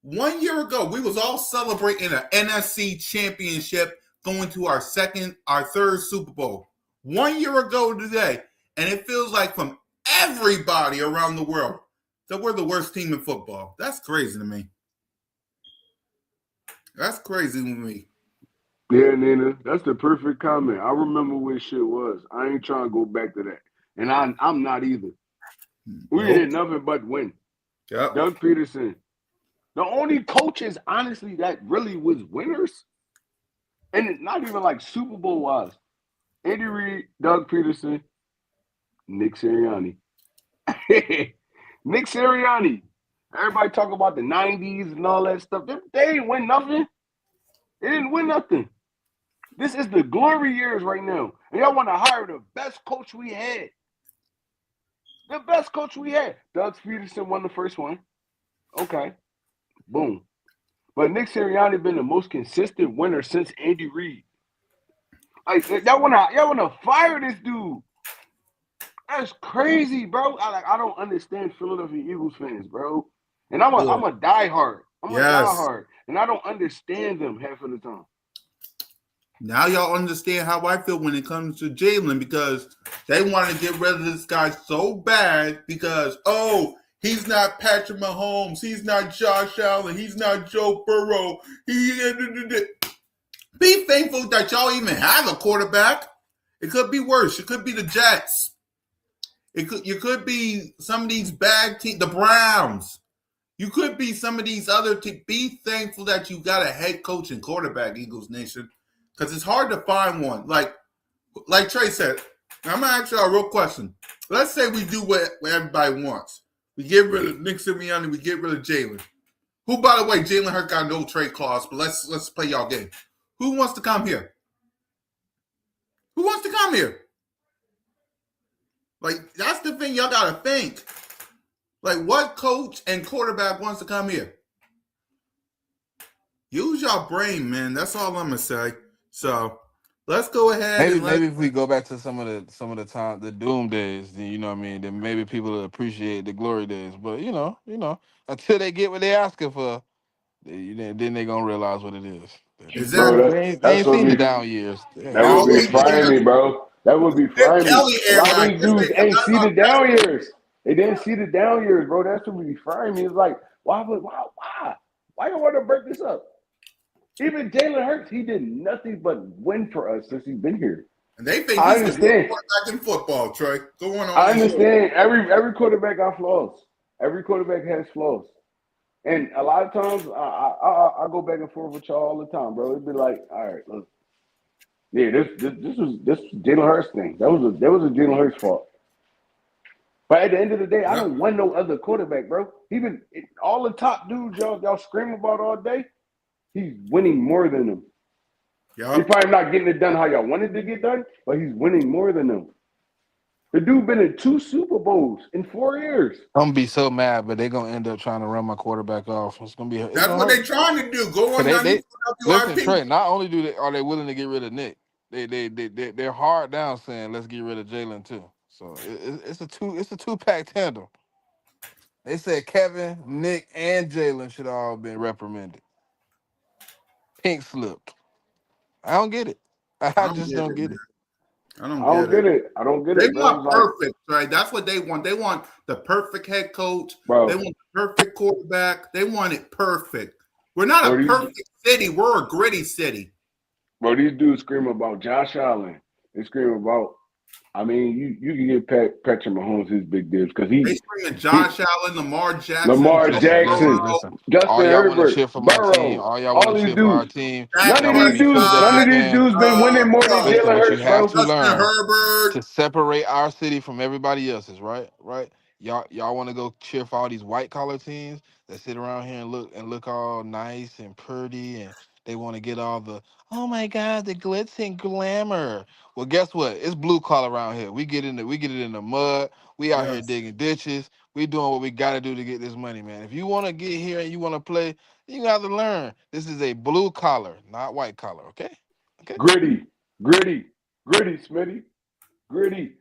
A: 1 year ago, we was all celebrating an NFC championship going to our third Super Bowl. 1 year ago today, and it feels like from everybody around the world that we're the worst team in football. That's crazy to me. That's crazy to me.
B: Yeah, Nina, that's the perfect comment. I remember what shit was. I ain't trying to go back to that, and I'm not either. We
A: Nope.
B: did nothing but win.
A: Yep.
B: Doug Peterson, the only coaches, honestly, that really was winners, and it's not even like Super Bowl wise. Andy Reid, Doug Peterson, Nick Sirianni. Nick Sirianni. Everybody talk about the 90s and all that stuff. They ain't win nothing. They didn't win nothing. This is the glory years right now. And y'all want to hire the best coach we had. The best coach we had. Doug Peterson won the first one. Okay. Boom. But Nick Sirianni been the most consistent winner since Andy Reid. Like, y'all wanna fire this dude. That's crazy, bro. I don't understand Philadelphia Eagles fans, bro. And I'm a diehard. I'm a diehard. And I don't understand them half of the time.
A: Now y'all understand how I feel when it comes to Jalen, because they want to get rid of this guy so bad because, he's not Patrick Mahomes, he's not Josh Allen, he's not Joe Burrow. Be thankful that y'all even have a quarterback. It could be worse. It could be the Jets. You could be some of these bad teams, the Browns. You could be some of these other teams. Be thankful that you got a head coach and quarterback, Eagles Nation, because it's hard to find one. Like Trey said, I'm going to ask y'all a real question. Let's say we do what everybody wants. We get rid of Nick Sirianni. We get rid of Jalen. Who, by the way, Jalen Hurts got no trade clause, but let's play y'all game. Who wants to come here? Who wants to come here? Like, that's the thing y'all got to think. Like, what coach and quarterback wants to come here? Use your brain, man. That's all I'm gonna say. So let's go ahead.
C: Maybe if we go back to some of the time, the doom days, then you know what I mean. Then maybe people will appreciate the glory days. But you know, until they get what they're asking for, then they gonna realize what it is.
A: Exactly.
B: Bro,
C: They ain't seen the down years.
B: That would be frying me, bro. That would be frying me.
A: Kelly
B: A lot of
A: era.
B: these dudes ain't see the down years. They didn't see the down years, bro. That's what would be frying me. It's like, why you want to break this up? Even Jalen Hurts, he did nothing but win for us since he's been here.
A: And they think
B: I
A: he's the
B: understand.
A: quarterback in football, Trey. Go on.
B: I understand. Every quarterback got flaws. Every quarterback has flaws. And a lot of times, I go back and forth with y'all all the time, bro. It'd be like, all right, look, yeah, this was Jalen Hurts thing. That was a Jalen Hurts fault. But at the end of the day, I don't want no other quarterback, bro. Even all the top dudes y'all scream about all day, he's winning more than them.
A: Yep.
B: He's probably not getting it done how y'all wanted to get done, but he's winning more than them. The dude been in 2 Super Bowls in 4 years.
C: I'm gonna be so mad, but they're gonna end up trying to run my quarterback off. It's gonna be.
A: That's what they're trying to do. Go on.
C: Listen, Trey. Not only are they willing to get rid of Nick, they're hard down saying let's get rid of Jalen too. So it's a two-pack tandem. They said Kevin, Nick, and Jalen should all have been reprimanded. Pink slipped. I don't get it. I just don't get it.
A: I don't get it.
B: I don't get
A: They
B: it.
A: want perfect, right? That's what they want. They want the perfect head coach.
B: Bro.
A: They want the perfect quarterback. They want it perfect. We're not a perfect city. We're a gritty city.
B: Bro, these dudes scream about Josh Allen. They scream about. I mean, you can get Patrick Mahomes his big dibs because
A: they screaming Josh Allen, Lamar Jackson,
B: listen. Justin
C: all y'all want to
B: Herbert,
C: cheer for my
B: Burrow,
C: team. All y'all want to cheer for our team.
B: None of these dudes been winning more than Jalen Hurts, bro.
C: To learn Herbert. To separate our city from everybody else's, right? Y'all want to go cheer for all these white collar teams that sit around here and look all nice and pretty and They want to get all the, oh my God, the glitz and glamour. Well, guess what? It's blue collar around here. We get it in the mud. We out here
A: Yes.
C: digging ditches. We doing what we got to do to get this money, man. If you want to get here and you want to play, you got to learn. This is a blue collar, not white collar. Okay. Okay.
B: Gritty, gritty, gritty, Smitty, gritty.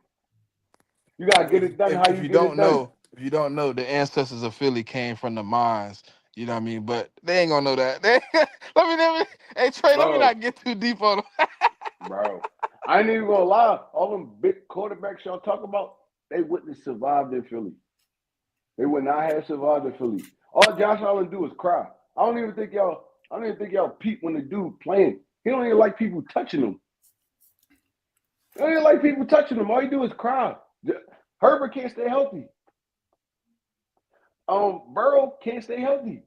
B: You gotta get it done how
C: If
B: you
C: you
B: get it
C: don't
B: done,
C: know, if you don't know, the ancestors of Philly came from the mines. You know what I mean? But they ain't gonna know that. Let me. Hey Trey, let me
B: bro.
C: not get too deep on them.
B: Bro, I ain't even gonna lie. All them big quarterbacks y'all talk about, they wouldn't have survived in Philly. They would not have survived in Philly. All Josh Allen do is cry. I don't even think y'all. I don't even think y'all peep when the dude playing. He don't even like people touching him. He don't even like people touching him. All he do is cry. Herbert can't stay healthy. Burrow can't stay healthy.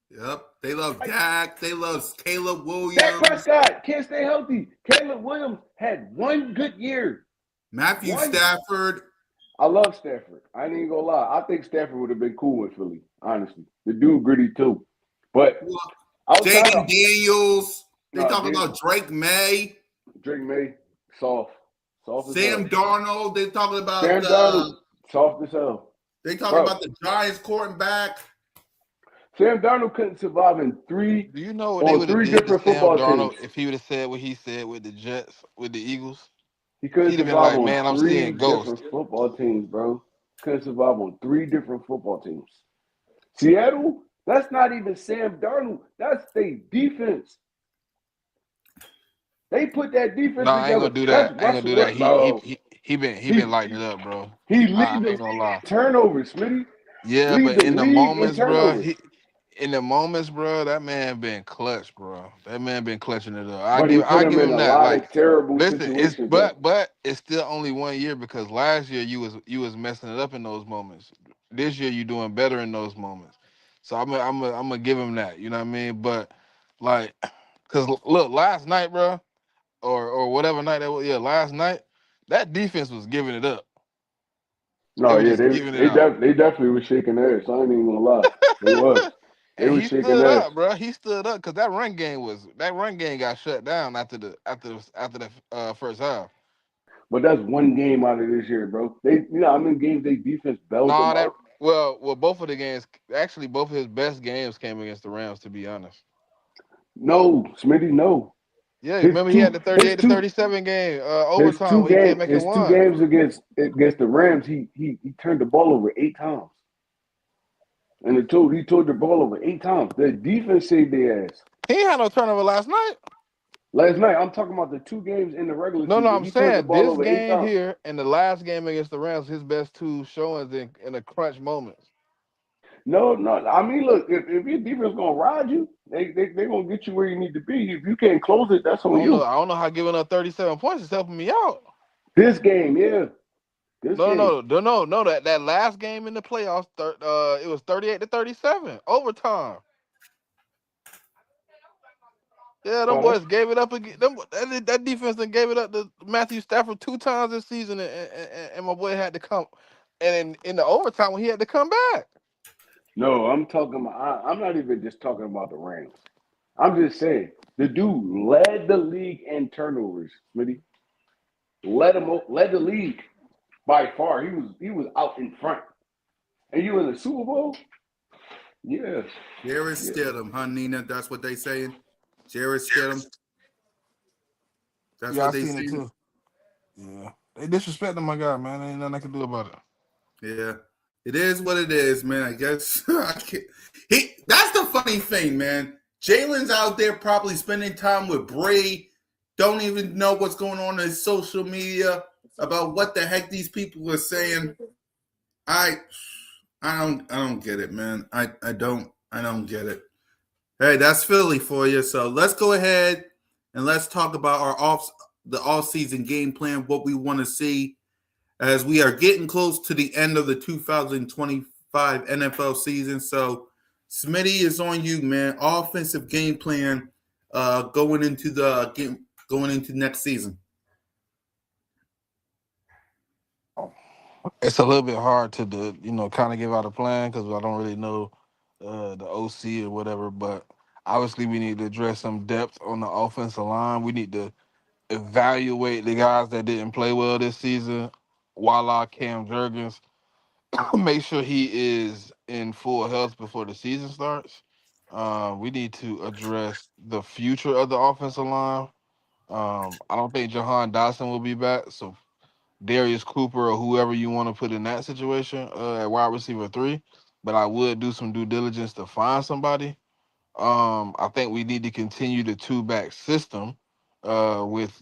A: Yep. They love
B: Like
A: Dak. They love Caleb
B: Dak
A: Williams.
B: Prescott can't stay healthy. Caleb Williams had one good year.
A: Matthew
B: One.
A: Stafford.
B: I love Stafford. I ain't even gonna lie. I think Stafford would have been cool with Philly, honestly. The dude gritty too. But outside
A: Jaden
B: of
A: Daniels. They
B: no,
A: talk about Drake May.
B: Drake May, soft. Soft as
A: Sam
B: hell.
A: Darnold. They talking about
B: Sam Darnold, soft as hell.
A: they talking
B: Bro,
A: about the Giants quarterback.
B: Sam Darnold couldn't survive in three
C: Do you know what they
B: on
C: would have
B: three
C: did to
B: different
C: Sam
B: football teams.
C: Darnold if he would have said what he said with the Jets, with the Eagles?
B: He couldn't
C: He'd have been
B: survive
C: like,
B: on
C: man, I'm
B: three
C: seeing
B: different
C: ghosts.
B: football teams, bro. Couldn't survive on three different football teams. Seattle, that's not even Sam Darnold. That's their defense. They put that
C: No,
B: defense
C: I ain't gonna
B: together.
C: do
B: That's
C: that. I ain't gonna
B: Russell
C: do that.
B: Wilson, bro.
C: He been
B: He
C: lighting it up, bro.
B: he
C: I
B: lead the
C: ain't gonna
B: league
C: lie.
B: in turnovers, Smitty.
C: Yeah,
B: Lead
C: but
B: the
C: in the
B: league in
C: moments, bro,
B: turnovers.
C: that man been clutch, bro. That man been clutching it up.
B: But he
C: I
B: put him
C: give
B: in
C: him
B: a
C: that.
B: lot
C: Like,
B: of terrible
C: listen, it's
B: situations, though.
C: but it's still only 1 year because last year you was messing it up in those moments. This year you doing better in those moments. So I'm gonna give him that. You know what I mean? But like, cause look, last night, bro, or whatever night that was, yeah, last night that defense was giving it up. They
B: No,
C: were
B: yeah,
C: just giving it up.
B: they definitely was shaking their ass. I ain't even gonna lie. They was. They
C: And
B: was
C: he
B: shaking
C: stood
B: their ass.
C: up, bro. He stood up because that run game got shut down after the first half.
B: But that's one game out of this year, bro. They how many games they defense bailed
C: Nah,
B: them
C: that
B: out?
C: both of the games, actually both of his best games came against the Rams. To be honest,
B: No, Smitty, no.
C: yeah. Remember he had the
B: His
C: 38 to
B: two
C: 37 game overtime where he came back and
B: his two
C: won.
B: games against the Rams, he turned the ball over 8 times. And he turned the ball over 8 times. The defense saved their ass.
C: He ain't had no turnover last night.
B: Last night, I'm talking about the two games in the regular
C: No, no,
B: season.
C: I'm
B: He turned the
C: saying
B: ball
C: this
B: over eight
C: game
B: times.
C: here and the last game against the Rams, his best two showings in the crunch moments.
B: No, no. I mean, look, if your defense gonna ride you, they gonna get you where you need to be. If you can't close it, that's on you.
C: I don't know how giving up 37 points is helping me out.
B: This game, yeah, this game.
C: No. That last game in the playoffs, it was 38 to 37 overtime. Yeah, them
B: Oh, that's
C: boys gave it up again. That defense then gave it up to Matthew Stafford 2 times this season, and my boy had to come. And in the overtime when he had to come back.
B: no. I'm talking about. I'm not even just talking about the Rams. I'm just saying the dude led the league in turnovers. Smitty led the league by far. He was out in front. And you in the Super Bowl? Yeah,
A: Jared
B: yeah.
A: Stidham, huh, Nina? That's what they saying. Jared Stidham. That's
C: Yeah, I
A: what they
C: seen it
A: saying.
C: too. Yeah, they disrespecting my guy, man. Ain't nothing I can do about it.
A: Yeah, it is what it is, man. I guess I can't. That's the funny thing, man. Jalen's out there probably spending time with Brady. Don't even know what's going on in social media about what the heck these people are saying. I I don't get it, man. I don't get it. Hey, that's Philly for you. So let's go ahead and let's talk about the off season game plan, what we want to see as we are getting close to the end of the 2025 NFL season. So Smitty is on you, man. Offensive game plan going into the game going into next season.
C: It's a little bit hard to kind of give out a plan because I don't really know the OC or whatever. But Obviously, we need to address some depth on the offensive line. We need to evaluate the guys that didn't play well this season. Voila, Cam Jurgens. Make sure he is in full health before the season starts. We need to address the future of the offensive line. I don't think Jahan Dotson will be back, so Darius Cooper or whoever you want to put in that situation at wide receiver 3. But I would do some due diligence to find somebody. I think we need to continue the 2-back system with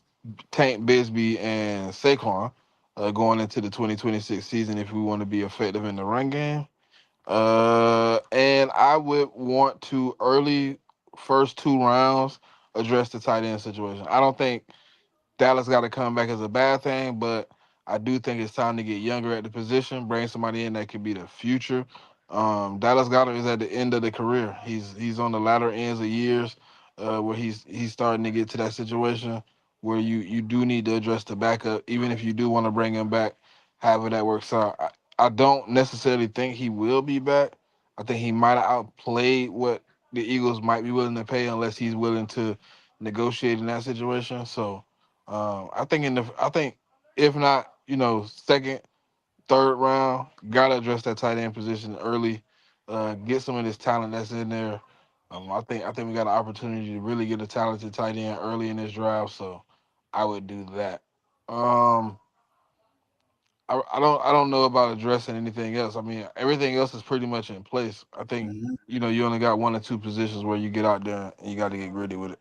C: Tank Bisbee and Saquon going into the 2026 season if we want to be effective in the run game. And I would want to early first 2 rounds address the tight end situation. I don't think Dallas got to come back as a bad thing, but I do think it's time to get younger at the position, bring somebody in that could be the future. Dallas Goedert is at the end of the career. He's on the latter ends of years where he's starting to get to that situation where you do need to address the backup, even if you do want to bring him back, however that works out. I don't necessarily think he will be back. I think he might have outplayed what the Eagles might be willing to pay unless he's willing to negotiate in that situation. So I think if not, second, third round, gotta address that tight end position early. Get some of this talent that's in there. I think we got an opportunity to really get a talented tight end early in this draft. So I would do that. Um, I don't know about addressing anything else. I mean, everything else is pretty much in place. I think
A: Mm-hmm.
C: you only got 1 or 2 positions where you get out there and you got to get gritty with it.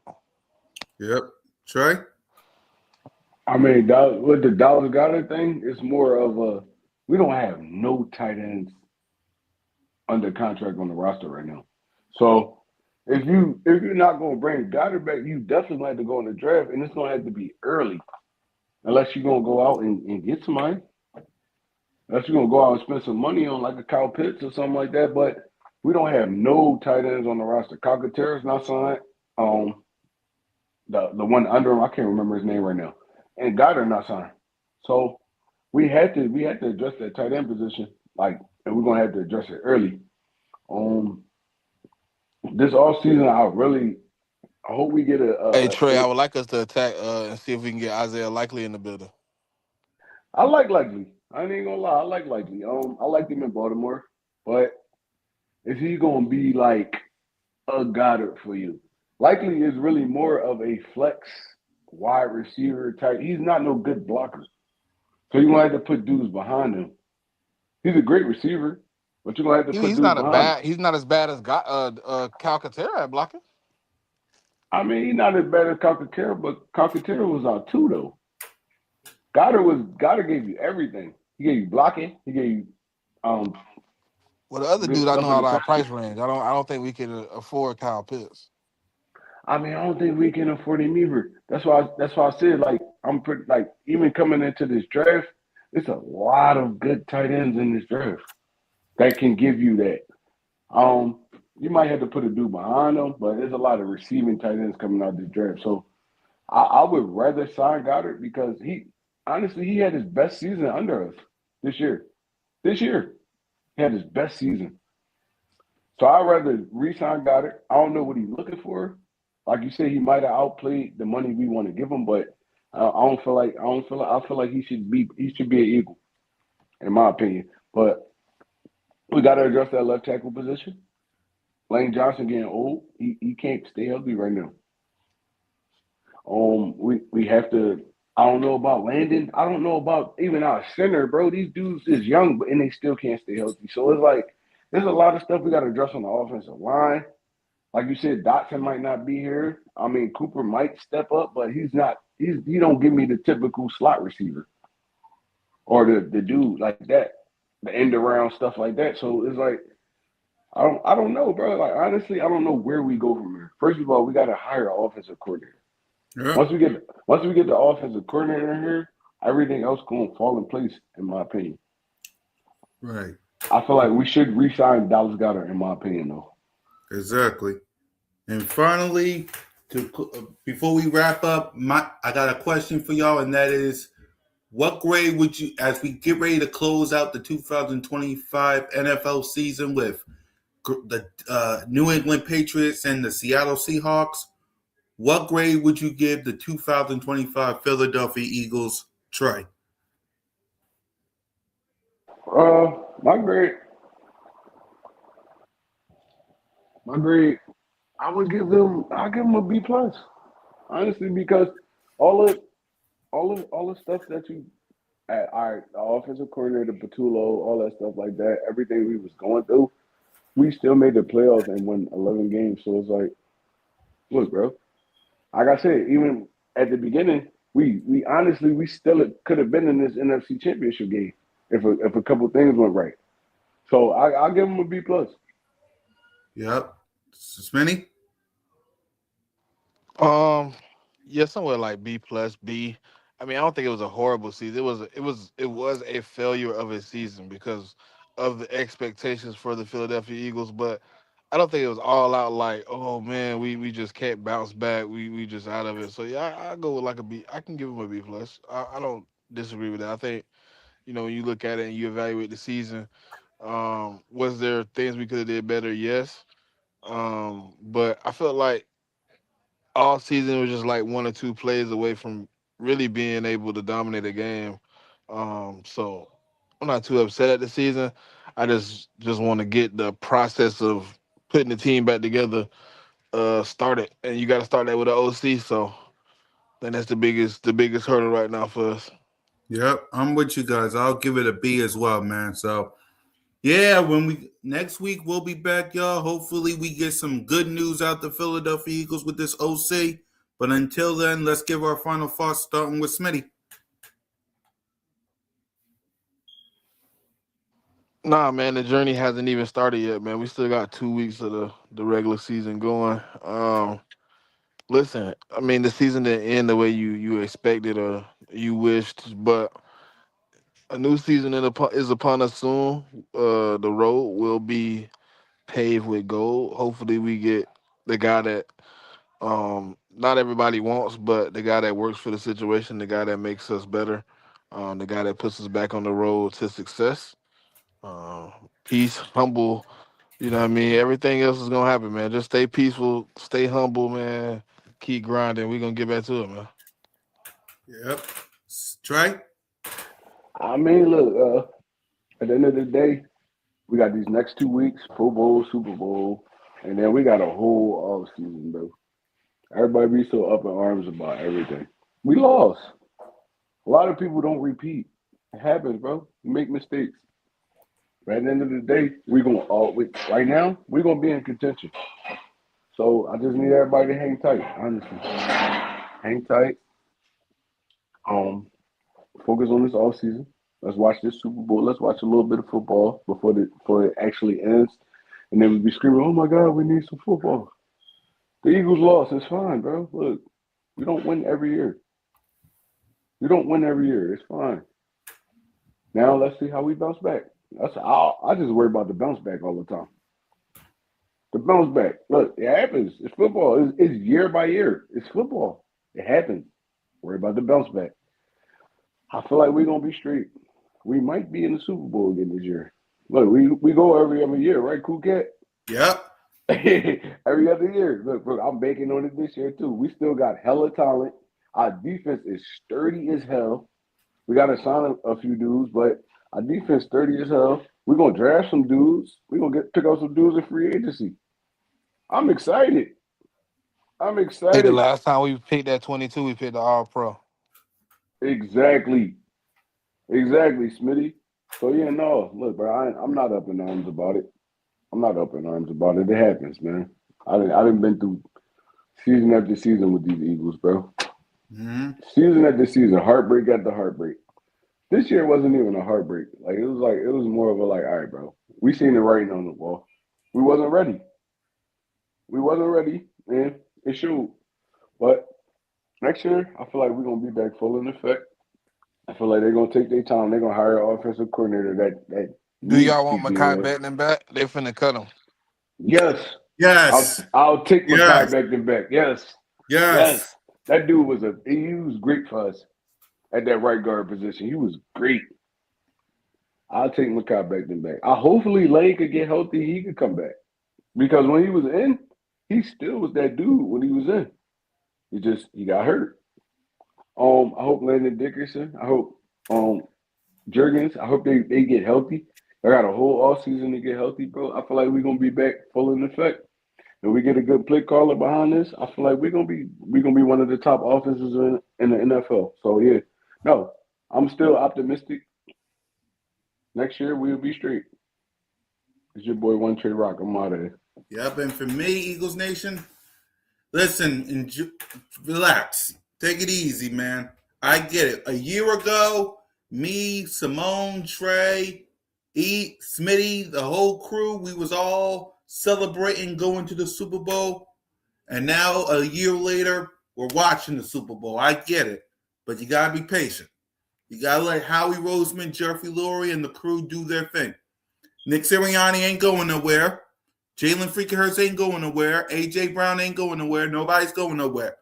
A: Yep. Trey?
B: I mean, with the Dallas Goddard thing, it's more of a we don't have no tight ends under contract on the roster right now. So if you're not going to bring Goddard back, you definitely have to go in the draft, and it's going to have to be early, unless you're going to go out and get somebody. Unless you're going to go out and spend some money on like a Kyle Pitts or something like that. But we don't have no tight ends on the roster. Calcaterra's not signed. The one under him, I can't remember his name right now, and Goddard not signed. So we had to address that tight end position, and we're gonna have to address it early. Um, this off season, I hope we get
C: Hey
B: a
C: Trey, I would like us to attack and see if we can get Isaiah Likely in the building.
B: I like Likely. I ain't gonna lie, I like Likely. I liked him in Baltimore, but is he gonna be like a Goddard for you? Likely is really more of a flex wide receiver type. He's not no good blocker, so you're gonna have to put dudes behind him. He's a great receiver, but you're gonna have to put
C: He's
B: dudes
C: not a
B: behind him.
C: bad. He's not as bad as Calcaterra at blocking.
B: I mean, he's not as bad as Calcaterra, but Calcaterra was out too, though. Goddard gave you everything. He gave you blocking. He gave you um
C: Well, the other
B: good
C: dude I
B: stuff
C: know
B: in
C: out
B: the
C: of our
B: pocket.
C: price range. I don't think we could afford Kyle Pitts.
B: I mean, I don't think we can afford him either. That's why I said like I'm pretty like even coming into this draft, there's a lot of good tight ends in this draft that can give you that. Um, you might have to put a dude behind them, but there's a lot of receiving tight ends coming out this draft. So I would rather sign Goddard because he had his best season under us this year. This year, he had his best season. So I'd rather re-sign Goddard. I don't know what he's looking for. Like you said, he might have outplayed the money we want to give him, but I feel like he should be an Eagle, in my opinion. But we got to address that left tackle position. Lane Johnson getting old. He can't stay healthy right now. We have to. I don't know about Landon. I don't know about even our center, bro. These dudes is young, and they still can't stay healthy. So it's like there's a lot of stuff we got to address on the offensive line. Like you said, Dotson might not be here. I mean, Cooper might step up, but he's not. He don't give me the typical slot receiver or the dude like that, the end around stuff like that. So it's like I don't know, bro. Like honestly, I don't know where we go from here. First of all, we got to hire an offensive coordinator.
A: Yeah.
B: Once we get the offensive coordinator in here, everything else gonna fall in place, in my opinion.
A: Right.
B: I feel like we should re-sign Dallas Goedert, in my opinion, though.
A: Exactly. And finally, before we wrap up, I got a question for y'all, and that is, what grade would you, as we get ready to close out the 2025 NFL season with New England Patriots and the Seattle Seahawks, what grade would you give the 2025 Philadelphia Eagles, Trey?
B: My grade, my grade, I'll give them a B plus, honestly, because all of all the stuff that you, our offensive coordinator Patullo, all that stuff like that, everything we was going through, we still made the playoffs and won 11 games. So it's like, look, bro, like I said, even at the beginning, we honestly we still could have been in this NFC Championship game if a couple things went right. So I'll give them a B plus.
A: Yep. Smitty?
C: Um, yeah, somewhere like B plus B. I mean, I don't think it was a horrible season. It was a failure of a season because of the expectations for the Philadelphia Eagles. But I don't think it was all out like, oh man, we just can't bounce back. We just out of it. So yeah, I go with like a B. I can give him a B plus. I don't disagree with that. I think when you look at it and you evaluate the season, was there things we could have did better? Yes. But I felt like all season was just like one or two plays away from really being able to dominate a game. So I'm not too upset at the season. I just want to get the process of putting the team back together started, and you got to start that with an OC. So then that's the biggest hurdle right now for us.
A: Yep. I'm with you guys. I'll give it a B as well, man. So, yeah, when we next week we'll be back, y'all. Hopefully we get some good news out the Philadelphia Eagles with this OC. But until then, let's give our final thoughts, starting with Smitty.
C: Nah, man, the journey hasn't even started yet, man. We still got 2 weeks of the regular season going. Listen, I mean, the season didn't end the way you expected or you wished, but a new season is upon us soon. The road will be paved with gold. Hopefully, we get the guy that not everybody wants, but the guy that works for the situation, the guy that makes us better, the guy that puts us back on the road to success. Uh, Peace, humble. You know what I mean? Everything else is gonna happen, man. Just stay peaceful, stay humble, man. Keep grinding. We're gonna get back to it, man.
A: Yep. Trey?
B: I mean, look, at the end of the day, we got these next 2 weeks, Pro Bowl, Super Bowl, and then we got a whole off season, bro. Everybody be so up in arms about everything. We lost. A lot of people don't repeat. It happens, bro. You make mistakes. But at the end of the day, right now, we're gonna be in contention. So I just need everybody to hang tight, honestly. Hang tight. Um, Focus on this off season. Let's watch this Super Bowl. Let's watch a little bit of football before it actually ends. And then we be screaming, "Oh my God, we need some football." The Eagles lost. It's fine, bro. Look, we don't win every year. We don't win every year. It's fine. Now let's see how we bounce back. I just worry about the bounce back all the time. The bounce back. Look, it happens. It's football. It's year by year. It's football. It happens. Worry about the bounce back. I feel like we're gonna be straight. We might be in the Super Bowl again this year. Look, we go every other year, right, Cool Cat?
A: Yep.
B: Every other year. Look, I'm banking on it this year too. We still got hella talent. Our defense is sturdy as hell. We got to sign a few dudes, but our defense sturdy as hell. We're gonna draft some dudes. We're gonna pick up some dudes in free agency. I'm excited. I'm
C: Hey, the
B: excited.
C: last time we picked that 22, we picked the All Pro.
B: Exactly. Exactly, Smitty. So yeah, no, look, bro, I'm not up in arms about it. I'm not up in arms about it. It happens, man. I didn't been through season after season with these Eagles, bro.
A: Mm-hmm.
B: Season after season, heartbreak after heartbreak. This year wasn't even a heartbreak. Like it was more of a like, all right, bro. We seen the writing on the wall. We wasn't ready. We wasn't ready, man. It showed. But next year, I feel like we're gonna be back full in effect. I feel like they're gonna take their time. They're gonna hire an offensive coordinator that
C: Do
B: needs
C: y'all
B: to be
C: want Makai
B: good.
C: Beckton back? They finna cut him.
B: Yes,
A: Yes.
B: I'll take Makai
A: Yes.
B: back. Yes, yes.
A: Yes.
B: That dude he was great for us at that right guard position. He was great. I'll take Makai back. I hopefully Lane could get healthy. He could come back. Because when he was in, he still was that dude when he was in. He got hurt. I hope Landon Dickerson. I hope Jurgens. I hope they get healthy. I got a whole off season to get healthy, bro. I feel like we're gonna be back full in effect. And we get a good play caller behind this, I feel like we're gonna be one of the top offenses in the NFL. So yeah, no, I'm still optimistic. Next year we'll be straight. It's your boy One Trey Rock. I'm out of here.
A: Yep, and for me, Eagles Nation, listen, relax. Take it easy, man. I get it. A year ago, me, Simone, Trey, Smitty, the whole crew, we was all celebrating going to the Super Bowl. And now, a year later, we're watching the Super Bowl. I get it. But you got to be patient. You got to let Howie Roseman, Jeffrey Lurie, and the crew do their thing. Nick Sirianni ain't going nowhere. Jalen freaking Hurts ain't going nowhere. A.J. Brown ain't going nowhere. Nobody's going nowhere.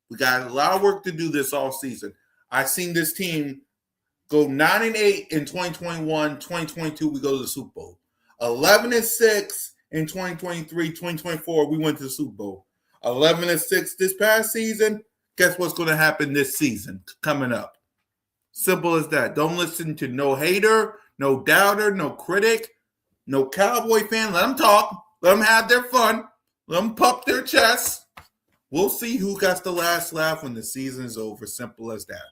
A: We got a lot of work to do this all season. I've seen this team go 9-8 in 2021. 2022, we go to the Super Bowl. 11-6 in 2023. 2024, we went to the Super Bowl. 11-6 this past season. Guess what's going to happen this season coming up? Simple as that. Don't listen to no hater, no doubter, no critic, no Cowboy fan. Let them talk. Let them have their fun. Let them puff their chests. We'll see who gets the last laugh when the season is over. Simple as that.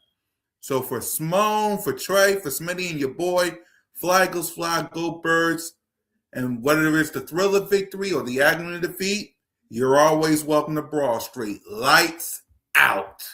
A: So for Simone, for Trey, for Smitty and your boy, fly goes fly, go Birds. And whether it's the thrill of victory or the agony of defeat, you're always welcome to Broad Street. Lights out.